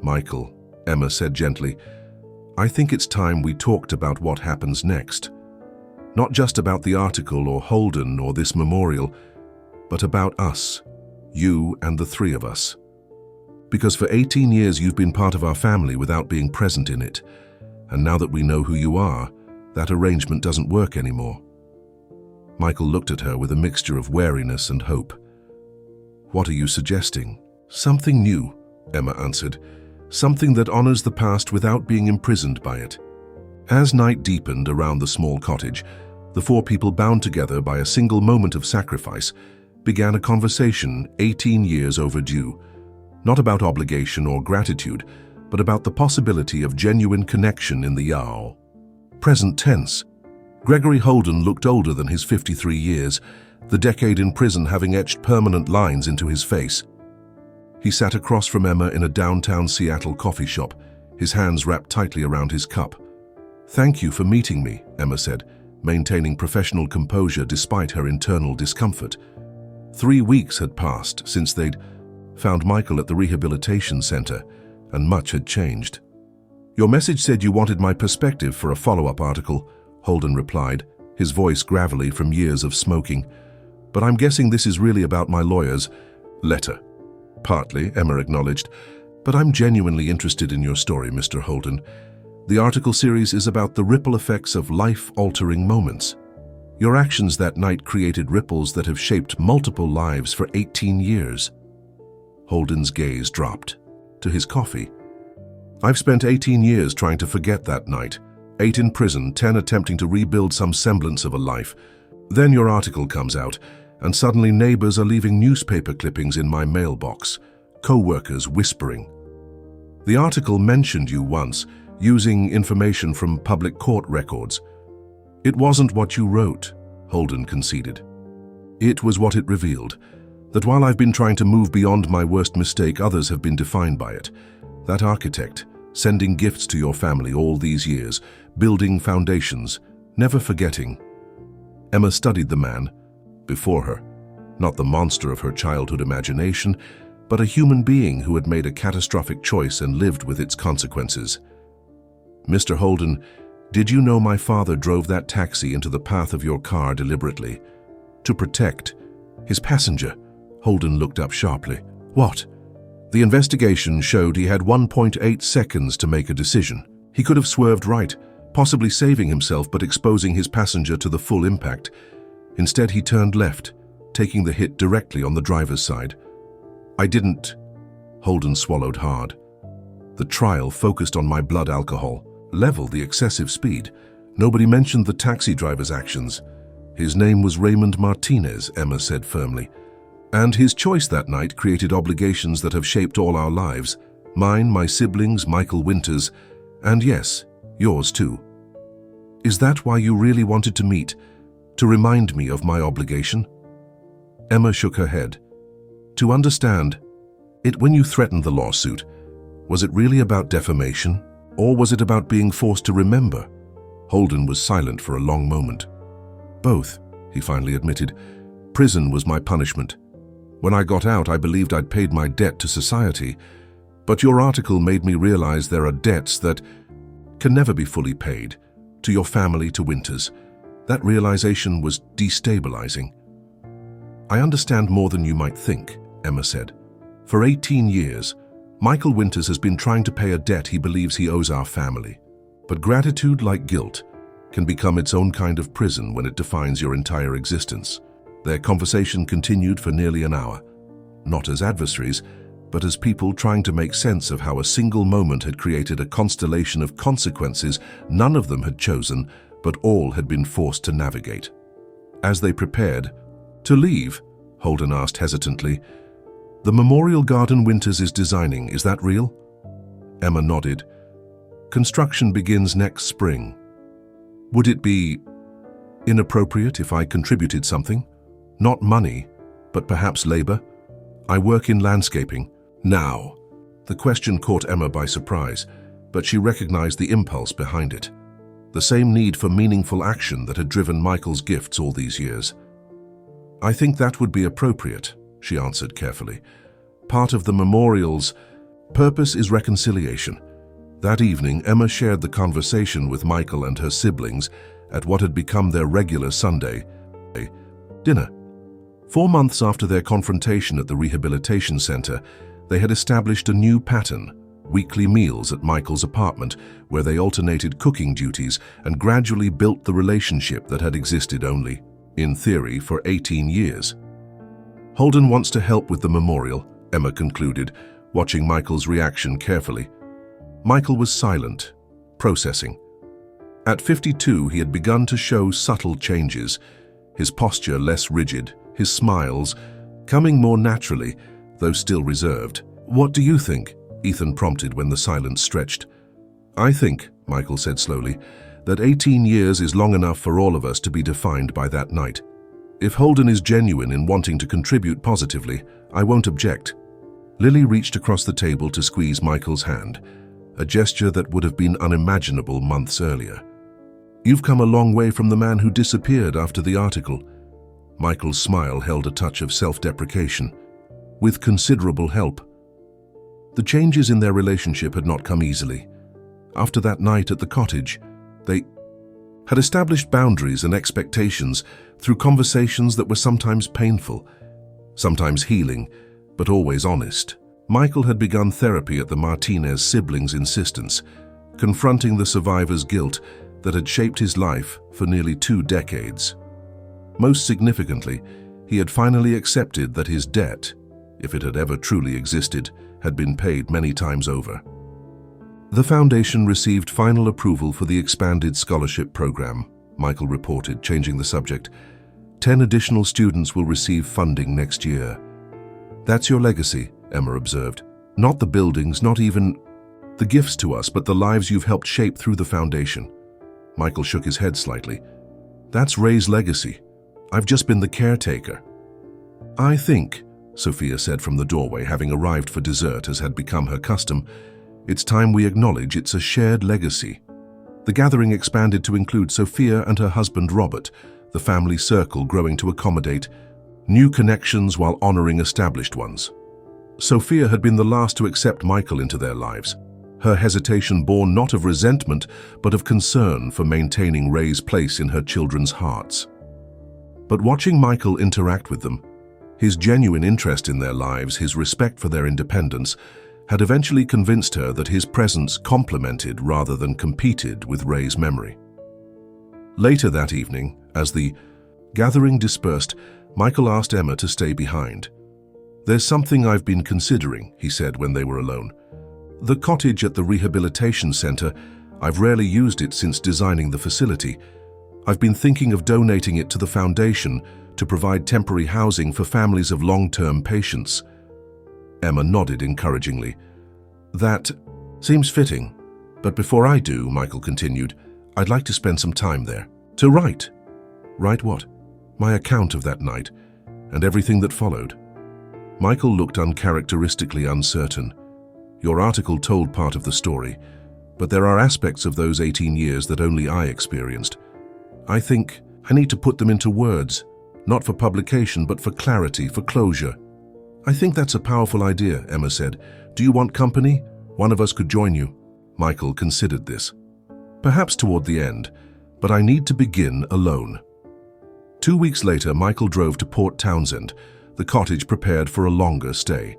A: "Michael," Emma said gently, "I think it's time we talked about what happens next. Not just about the article or Holden or this memorial, but about us, you and the three of us. Because for 18 years you've been part of our family without being present in it, and now that we know who you are, that arrangement doesn't work anymore." Michael looked at her with a mixture of wariness and hope. "What are you suggesting?" "Something new," Emma answered. "Something that honors the past without being imprisoned by it." As night deepened around the small cottage, the four people bound together by a single moment of sacrifice began a conversation 18 years overdue, not about obligation or gratitude, but about the possibility of genuine connection in the Yao. Present tense. Gregory Holden looked older than his 53 years, the decade in prison having etched permanent lines into his face. He sat across from Emma in a downtown Seattle coffee shop, his hands wrapped tightly around his cup. "Thank you for meeting me," Emma said, maintaining professional composure despite her internal discomfort. 3 weeks had passed since they'd found Michael at the rehabilitation center, and much had changed. Your message said you wanted my perspective for a follow-up article, Holden replied, his voice gravelly from years of smoking. But I'm guessing this is really about my lawyer's letter. Partly, Emma acknowledged, but I'm genuinely interested in your story, Mr. Holden. The article series is about the ripple effects of life-altering moments. Your actions that night created ripples that have shaped multiple lives for 18 years. Holden's gaze dropped to his coffee. I've spent 18 years trying to forget that night, 8 in prison, 10 attempting to rebuild some semblance of a life. Then your article comes out, and suddenly neighbors are leaving newspaper clippings in my mailbox, co-workers whispering. The article mentioned you once, using information from public court records. It wasn't what you wrote, Holden conceded. It was what it revealed, that while I've been trying to move beyond my worst mistake, others have been defined by it. That architect, sending gifts to your family all these years, building foundations, never forgetting. Emma studied the man before her, not the monster of her childhood imagination, but a human being who had made a catastrophic choice and lived with its consequences. Mr. Holden, did you know my father drove that taxi into the path of your car deliberately? To protect his passenger? Holden looked up sharply. What? The investigation showed he had 1.8 seconds to make a decision. He could have swerved right, possibly saving himself but exposing his passenger to the full impact. Instead, he turned left, taking the hit directly on the driver's side. I didn't. Holden swallowed hard. The trial focused on my blood alcohol level, the excessive speed. Nobody mentioned the taxi driver's actions. His name was Raymond Martinez, Emma said firmly. And his choice that night created obligations that have shaped all our lives. Mine, my siblings, Michael Winters, and yes, yours too. Is that why you really wanted to meet? To remind me of my obligation? Emma shook her head. To understand, when you threatened the lawsuit, was it really about defamation? Or was it about being forced to remember? Holden was silent for a long moment. Both, he finally admitted. Prison was my punishment. When I got out, I believed I'd paid my debt to society. But your article made me realize there are debts that can never be fully paid. To your family, to Winters. That realization was destabilizing. I understand more than you might think, Emma said. For 18 years, Michael Winters has been trying to pay a debt he believes he owes our family. But gratitude, like guilt, can become its own kind of prison when it defines your entire existence. Their conversation continued for nearly an hour, not as adversaries, but as people trying to make sense of how a single moment had created a constellation of consequences none of them had chosen, but all had been forced to navigate. As they prepared to leave, Holden asked hesitantly, the memorial garden Winters is designing, is that real? Emma nodded. Construction begins next spring. Would it be inappropriate if I contributed something? Not money, but perhaps labor? I work in landscaping. Now. The question caught Emma by surprise, but she recognized the impulse behind it. The same need for meaningful action that had driven Michael's gifts all these years. I think that would be appropriate, she answered carefully. Part of the memorial's purpose is reconciliation. That evening, Emma shared the conversation with Michael and her siblings at what had become their regular Sunday dinner. 4 months after their confrontation at the rehabilitation center, they had established a new pattern, weekly meals at Michael's apartment, where they alternated cooking duties and gradually built the relationship that had existed only, in theory, for 18 years. Holden wants to help with the memorial, Emma concluded, watching Michael's reaction carefully. Michael was silent, processing. At 52, he had begun to show subtle changes, his posture less rigid, his smiles coming more naturally, though still reserved. What do you think? Ethan prompted when the silence stretched. I think, Michael said slowly, that 18 years is long enough for all of us to be defined by that night. If Holden is genuine in wanting to contribute positively, I won't object. Lily reached across the table to squeeze Michael's hand, a gesture that would have been unimaginable months earlier. You've come a long way from the man who disappeared after the article. Michael's smile held a touch of self-deprecation. with considerable help. The changes in their relationship had not come easily. After that night at the cottage, they had established boundaries and expectations through conversations that were sometimes painful, sometimes healing, but always honest. Michael had begun therapy at the Martinez siblings' insistence, confronting the survivor's guilt that had shaped his life for nearly 2 decades. Most significantly, he had finally accepted that his debt, if it had ever truly existed, had been paid many times over. The foundation received final approval for the expanded scholarship program, Michael reported, changing the subject. 10 additional students will receive funding next year. That's your legacy, Emma observed. Not the buildings, not even the gifts to us, but the lives you've helped shape through the foundation. Michael shook his head slightly. That's Ray's legacy. I've just been the caretaker. I think, Sophia said from the doorway, having arrived for dessert as had become her custom, it's time we acknowledge it's a shared legacy. The gathering expanded to include Sophia and her husband Robert, the family circle growing to accommodate new connections while honoring established ones. Sophia had been the last to accept Michael into their lives, her hesitation born not of resentment but of concern for maintaining Ray's place in her children's hearts. But watching Michael interact with them, his genuine interest in their lives, his respect for their independence, had eventually convinced her that his presence complemented rather than competed with Ray's memory. Later that evening, as the gathering dispersed, Michael asked Emma to stay behind. There's something I've been considering, he said when they were alone. The cottage at the rehabilitation center, I've rarely used it since designing the facility. I've been thinking of donating it to the foundation to provide temporary housing for families of long-term patients. Emma nodded encouragingly. That seems fitting. But before I do, Michael continued, I'd like to spend some time there. To write. Write what? My account of that night, and everything that followed. Michael looked uncharacteristically uncertain. Your article told part of the story, but there are aspects of those 18 years that only I experienced. I think I need to put them into words, not for publication, but for clarity, for closure. I think that's a powerful idea, Emma said. Do you want company? One of us could join you. Michael considered this. Perhaps toward the end, but I need to begin alone. 2 weeks later, Michael drove to Port Townsend, the cottage prepared for a longer stay.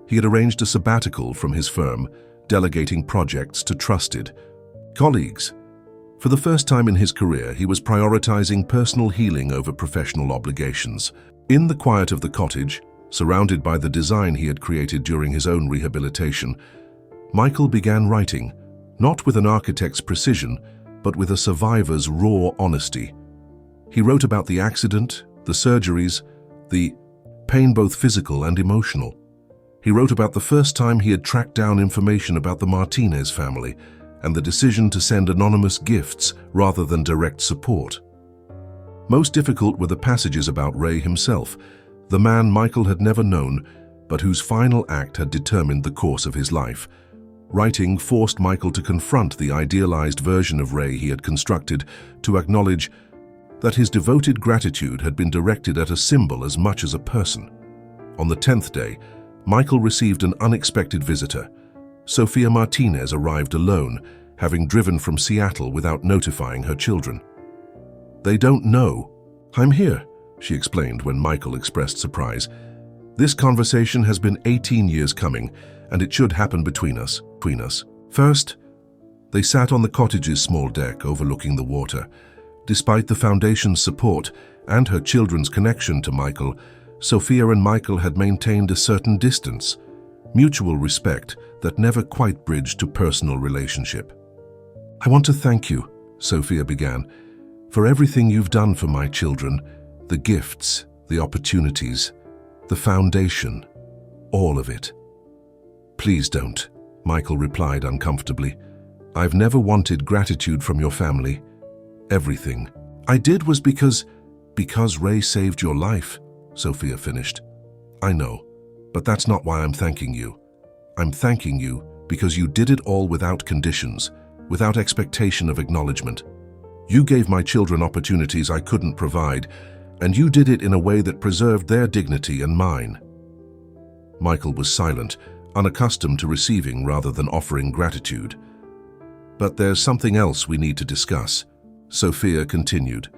A: He had arranged a sabbatical from his firm, delegating projects to trusted colleagues. For the first time in his career, he was prioritizing personal healing over professional obligations. In the quiet of the cottage, surrounded by the design he had created during his own rehabilitation, Michael began writing, not with an architect's precision, but with a survivor's raw honesty. He wrote about the accident, the surgeries, the pain both physical and emotional. He wrote about the first time he had tracked down information about the Martinez family and the decision to send anonymous gifts rather than direct support. Most difficult were the passages about Ray himself, the man Michael had never known, but whose final act had determined the course of his life. Writing forced Michael to confront the idealized version of Ray he had constructed, to acknowledge that his devoted gratitude had been directed at a symbol as much as a person. On the 10th day, Michael received an unexpected visitor. Sophia Martinez arrived alone, having driven from Seattle without notifying her children. They don't know. I'm here, she explained when Michael expressed surprise. This conversation has been 18 years coming, and it should happen between us. First, they sat on the cottage's small deck overlooking the water. Despite the foundation's support and her children's connection to Michael, Sophia and Michael had maintained a certain distance, mutual respect that never quite bridged to personal relationship. I want to thank you, Sophia began, for everything you've done for my children, the gifts, the opportunities, the foundation, all of it. Please don't, Michael replied uncomfortably. I've never wanted gratitude from your family. Everything I did was because Ray saved your life, Sophia finished. I know, but that's not why I'm thanking you. I'm thanking you because you did it all without conditions, without expectation of acknowledgement. You gave my children opportunities I couldn't provide, and you did it in a way that preserved their dignity and mine. Michael was silent, unaccustomed to receiving rather than offering gratitude. "But there's something else we need to discuss," Sophia continued.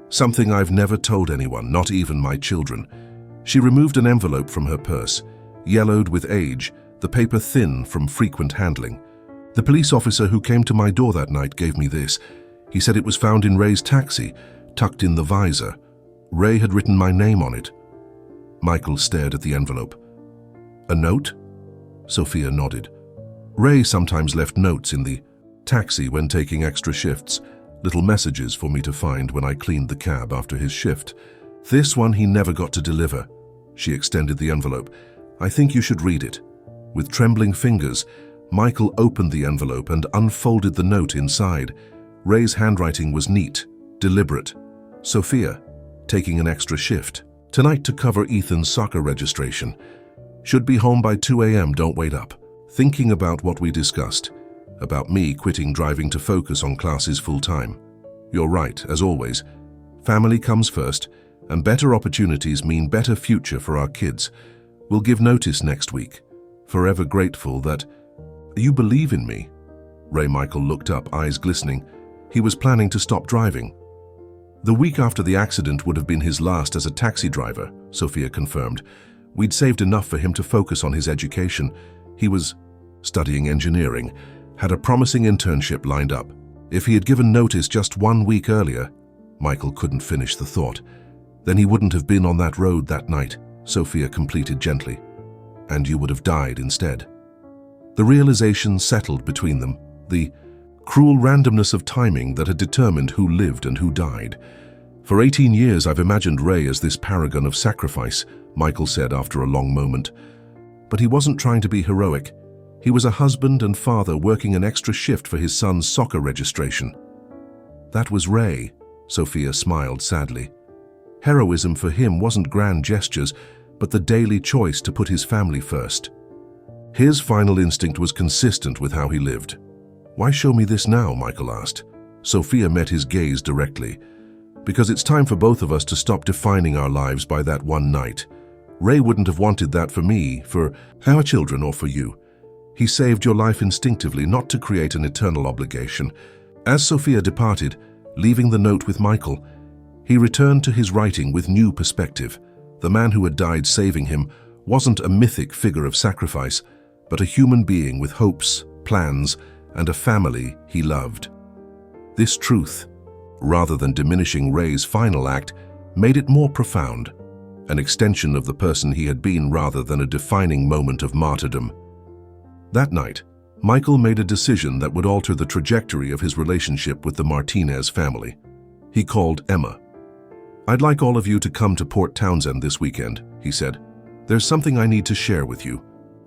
A: "Something I've never told anyone, not even my children." She removed an envelope from her purse, yellowed with age, the paper thin from frequent handling. "The police officer who came to my door that night gave me this. He said it was found in Ray's taxi, tucked in the visor. Ray had written my name on it." Michael stared at the envelope. "A note?" Sophia nodded. "Ray sometimes left notes in the taxi when taking extra shifts, little messages for me to find when I cleaned the cab after his shift. This one he never got to deliver." She extended the envelope. "I think you should read it." With trembling fingers, Michael opened the envelope and unfolded the note inside. Ray's handwriting was neat, deliberate. "Sophia, taking an extra shift. Tonight to cover Ethan's soccer registration. Should be home by 2 a.m., don't wait up. Thinking about what we discussed. About me quitting driving to focus on classes full-time. You're right, as always. Family comes first, and better opportunities mean better future for our kids. We'll give notice next week. Forever grateful that you believe in me." Ray Michael looked up, eyes glistening. He was planning to stop driving. "The week after the accident would have been his last as a taxi driver," Sophia confirmed. "We'd saved enough for him to focus on his education. He was studying engineering, had a promising internship lined up. If he had given notice just 1 week earlier," Michael couldn't finish the thought, "then he wouldn't have been on that road that night," Sophia completed gently. "And you would have died instead." The realization settled between them, the cruel randomness of timing that had determined who lived and who died. "For 18 years I've imagined Ray as this paragon of sacrifice," Michael said after a long moment. "But he wasn't trying to be heroic. He was a husband and father working an extra shift for his son's soccer registration." "That was Ray," Sophia smiled sadly. "Heroism for him wasn't grand gestures, but the daily choice to put his family first. His final instinct was consistent with how he lived." "Why show me this now?" Michael asked. Sophia met his gaze directly. "Because it's time for both of us to stop defining our lives by that one night. Ray wouldn't have wanted that for me, for our children, or for you. He saved your life instinctively, not to create an eternal obligation." As Sophia departed, leaving the note with Michael, he returned to his writing with new perspective. The man who had died saving him wasn't a mythic figure of sacrifice, but a human being with hopes, plans, and a family he loved. This truth, rather than diminishing Ray's final act, made it more profound, an extension of the person he had been rather than a defining moment of martyrdom. That night, Michael made a decision that would alter the trajectory of his relationship with the Martinez family. He called Emma. "I'd like all of you to come to Port Townsend this weekend," he said. "There's something I need to share with you."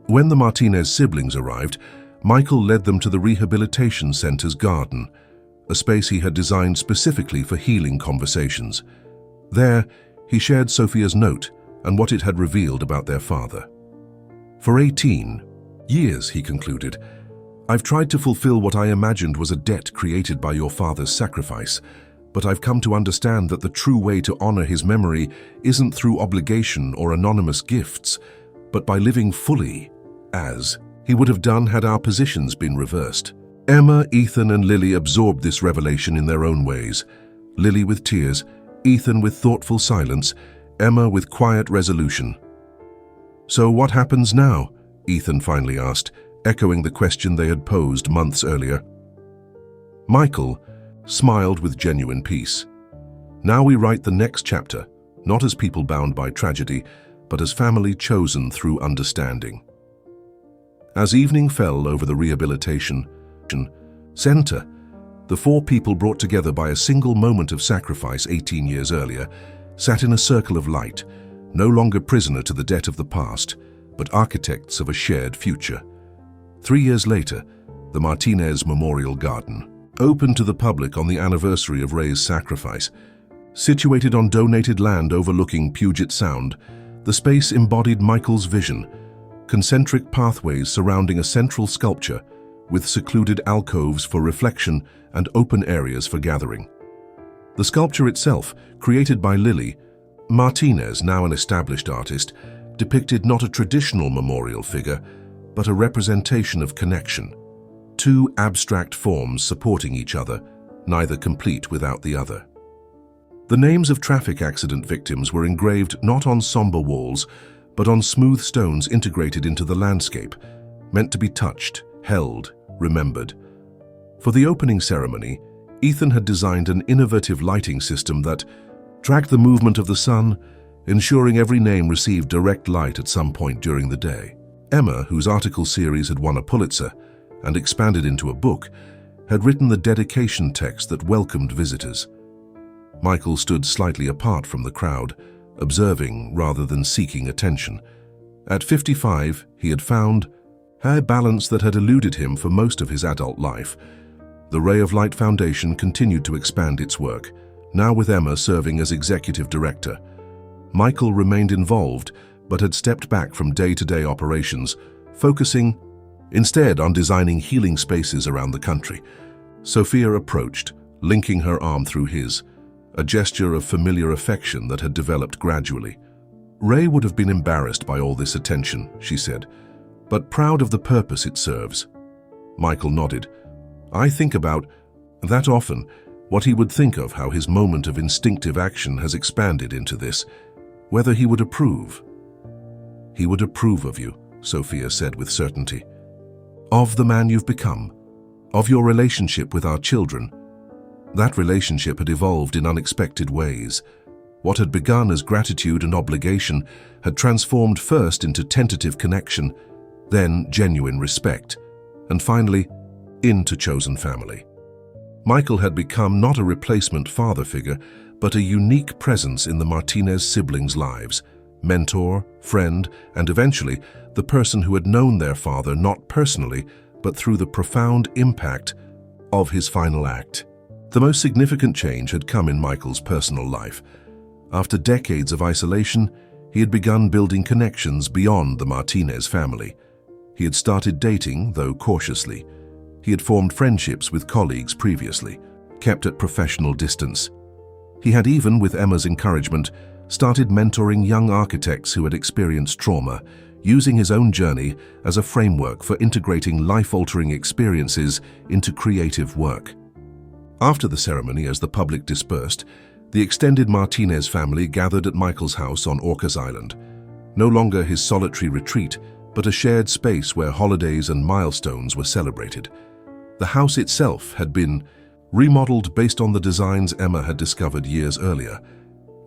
A: When the Martinez siblings arrived, Michael led them to the Rehabilitation Center's garden, a space he had designed specifically for healing conversations. There, he shared Sophia's note and what it had revealed about their father. "For 18 years," he concluded, "I've tried to fulfill what I imagined was a debt created by your father's sacrifice, but I've come to understand that the true way to honor his memory isn't through obligation or anonymous gifts, but by living fully, as he would have done had our positions been reversed." Emma, Ethan, and Lily absorbed this revelation in their own ways. Lily with tears, Ethan with thoughtful silence, Emma with quiet resolution. "So what happens now?" Ethan finally asked, echoing the question they had posed months earlier. Michael smiled with genuine peace. "Now we write the next chapter, not as people bound by tragedy, but as family chosen through understanding." As evening fell over the Rehabilitation Center, the four people brought together by a single moment of sacrifice 18 years earlier sat in a circle of light, no longer prisoner to the debt of the past, but architects of a shared future. 3 years later, the Martinez Memorial Garden opened to the public on the anniversary of Ray's sacrifice. Situated on donated land overlooking Puget Sound, the space embodied Michael's vision, concentric pathways surrounding a central sculpture with secluded alcoves for reflection and open areas for gathering. The sculpture itself, created by Lily Martinez, now an established artist, depicted not a traditional memorial figure, but a representation of connection. Two abstract forms supporting each other, neither complete without the other. The names of traffic accident victims were engraved not on somber walls, but on smooth stones integrated into the landscape, meant to be touched, held, remembered. For the opening ceremony, Ethan had designed an innovative lighting system that tracked the movement of the sun, ensuring every name received direct light at some point during the day. Emma, whose article series had won a Pulitzer and expanded into a book, had written the dedication text that welcomed visitors. Michael stood slightly apart from the crowd, observing rather than seeking attention. At 55, he had found a balance that had eluded him for most of his adult life. The Ray of Light Foundation continued to expand its work, now with Emma serving as executive director. Michael remained involved, but had stepped back from day-to-day operations, focusing instead on designing healing spaces around the country. Sophia approached, linking her arm through his, a gesture of familiar affection that had developed gradually. Ray would have been embarrassed by all this attention, she said, but proud of the purpose it serves. Michael nodded. I think about that often, what he would think of how his moment of instinctive action has expanded into this, whether he would approve. He would approve of you, Sophia said with certainty. Of the man you've become, of your relationship with our children. That relationship had evolved in unexpected ways. What had begun as gratitude and obligation had transformed first into tentative connection, then genuine respect, and finally, into chosen family. Michael had become not a replacement father figure, but a unique presence in the Martinez siblings' lives, mentor, friend, and eventually the person who had known their father not personally, but through the profound impact of his final act. The most significant change had come in Michael's personal life. After decades of isolation, he had begun building connections beyond the Martinez family. He had started dating, though cautiously. He had formed friendships with colleagues previously, kept at professional distance. He had even, with Emma's encouragement, started mentoring young architects who had experienced trauma, using his own journey as a framework for integrating life-altering experiences into creative work. After the ceremony, as the public dispersed, the extended Martinez family gathered at Michael's house on Orcas Island, no longer his solitary retreat, but a shared space where holidays and milestones were celebrated. The house itself had been remodeled based on the designs Emma had discovered years earlier,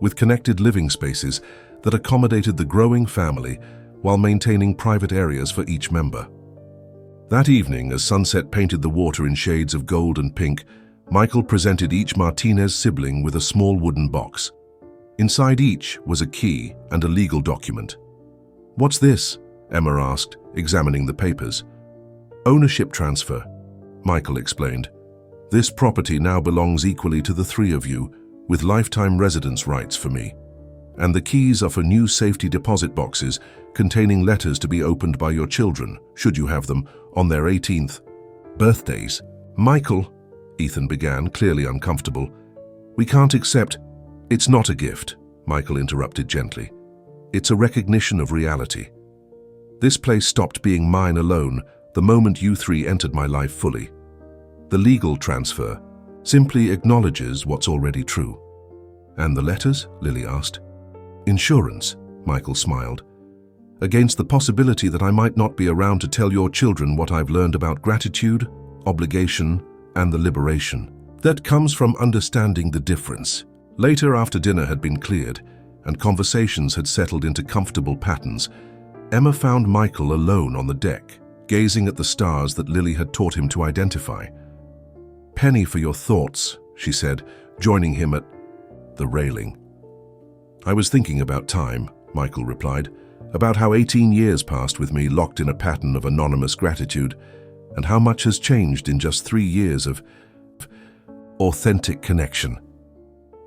A: with connected living spaces that accommodated the growing family while maintaining private areas for each member. That evening, as sunset painted the water in shades of gold and pink, Michael presented each Martinez sibling with a small wooden box. Inside each was a key and a legal document. "What's this?" Emma asked, examining the papers. "Ownership transfer," Michael explained. "This property now belongs equally to the three of you, with lifetime residence rights for me. And the keys are for new safety deposit boxes containing letters to be opened by your children, should you have them, on their 18th birthdays." "Michael," Ethan began, clearly uncomfortable. "We can't accept—" "It's not a gift," Michael interrupted gently. "It's a recognition of reality. This place stopped being mine alone the moment you three entered my life fully. The legal transfer simply acknowledges what's already true." "And the letters?" Lily asked. "Insurance," Michael smiled. "Against the possibility that I might not be around to tell your children what I've learned about gratitude, obligation, and the liberation that comes from understanding the difference." Later, after dinner had been cleared and conversations had settled into comfortable patterns, Emma found Michael alone on the deck, gazing at the stars that Lily had taught him to identify. "Penny for your thoughts," she said, joining him at the railing. "I was thinking about time," Michael replied, "about how 18 years passed with me locked in a pattern of anonymous gratitude, and how much has changed in just 3 years of authentic connection."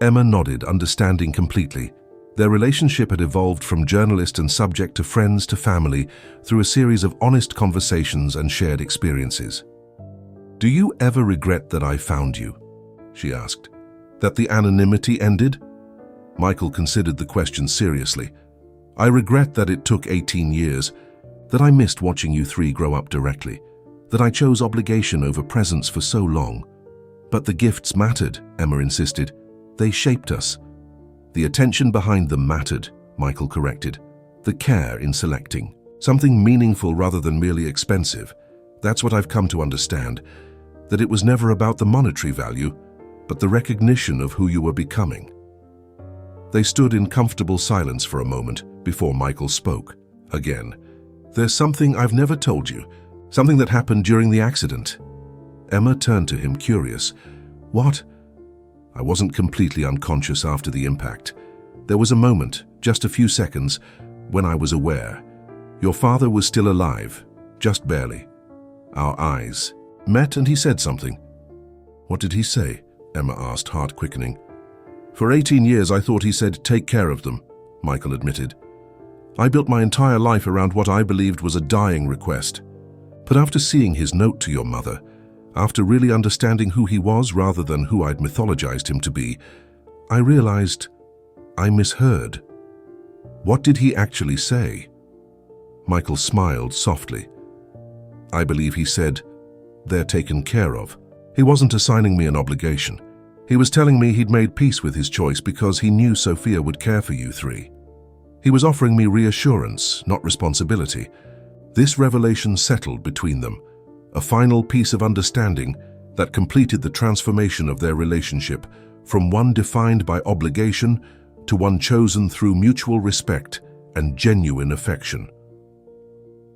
A: Emma nodded, understanding completely. Their relationship had evolved from journalist and subject to friends to family through a series of honest conversations and shared experiences. "Do you ever regret that I found you?" she asked. "That the anonymity ended?" Michael considered the question seriously. I regret that it took 18 years, that I missed watching you three grow up directly, that I chose obligation over presence for so long. But the gifts mattered, Emma insisted. They shaped us. The attention behind them mattered, Michael corrected. The care in selecting. Something meaningful rather than merely expensive. That's what I've come to understand, that it was never about the monetary value, but the recognition of who you were becoming. They stood in comfortable silence for a moment before Michael spoke. Again, "There's something I've never told you, something that happened during the accident." Emma turned to him, curious. "What?" "I wasn't completely unconscious after the impact. There was a moment, just a few seconds, when I was aware. Your father was still alive, just barely. Our eyes met and he said something." "What did he say?" Emma asked, heart quickening. "For 18 years I thought he said, 'Take care of them,'" Michael admitted. "I built my entire life around what I believed was a dying request. But after seeing his note to your mother, after really understanding who he was rather than who I'd mythologized him to be, I realized I misheard." "What did he actually say?" Michael smiled softly. "I believe he said, 'They're taken care of.' He wasn't assigning me an obligation. He was telling me he'd made peace with his choice because he knew Sophia would care for you three. He was offering me reassurance, not responsibility. This revelation settled between them, a final piece of understanding that completed the transformation of their relationship from one defined by obligation to one chosen through mutual respect and genuine affection."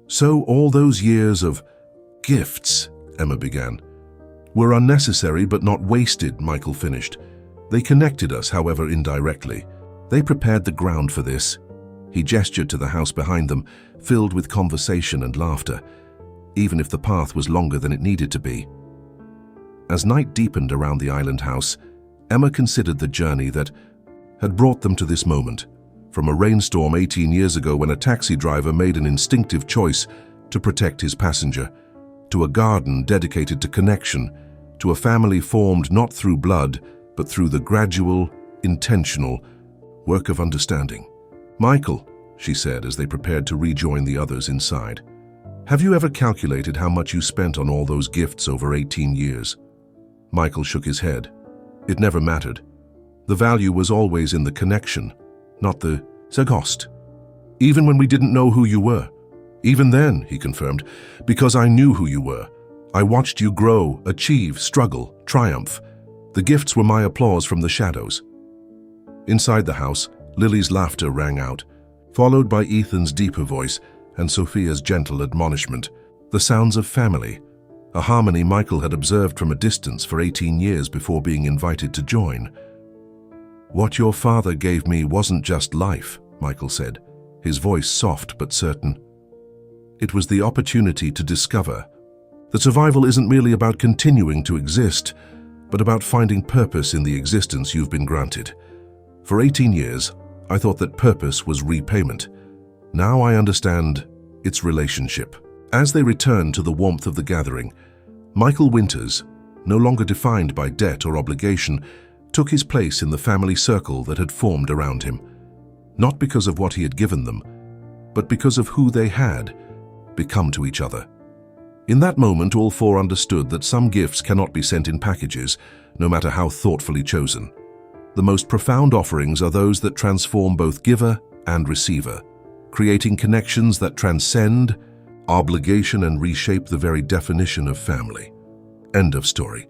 A: "So all those years of gifts," Emma began, "were unnecessary but not wasted," Michael finished. "They connected us, however indirectly. They prepared the ground for this." He gestured to the house behind them, filled with conversation and laughter, even if the path was longer than it needed to be. As night deepened around the island house, Emma considered the journey that had brought them to this moment, from a rainstorm 18 years ago when a taxi driver made an instinctive choice to protect his passenger, to a garden dedicated to connection, to a family formed not through blood, but through the gradual, intentional work of understanding. "Michael," she said as they prepared to rejoin the others inside, "have you ever calculated how much you spent on all those gifts over 18 years? Michael shook his head. It never mattered. The value was always in the connection, not the cost. Even when we didn't know who you were. Even then, he confirmed, because I knew who you were. I watched you grow, achieve, struggle, triumph. The gifts were my applause from the shadows." Inside the house, Lily's laughter rang out, followed by Ethan's deeper voice and Sophia's gentle admonishment. The sounds of family, a harmony Michael had observed from a distance for 18 years before being invited to join. "What your father gave me wasn't just life," Michael said, his voice soft but certain. "It was the opportunity to discover that survival isn't merely about continuing to exist, but about finding purpose in the existence you've been granted. For 18 years, I thought that purpose was repayment. Now I understand its relationship." As they returned to the warmth of the gathering, Michael Winters, no longer defined by debt or obligation, took his place in the family circle that had formed around him, not because of what he had given them, but because of who they had become to each other. In that moment, all four understood that some gifts cannot be sent in packages, no matter how thoughtfully chosen. The most profound offerings are those that transform both giver and receiver, creating connections that transcend obligation and reshape the very definition of family. End of story.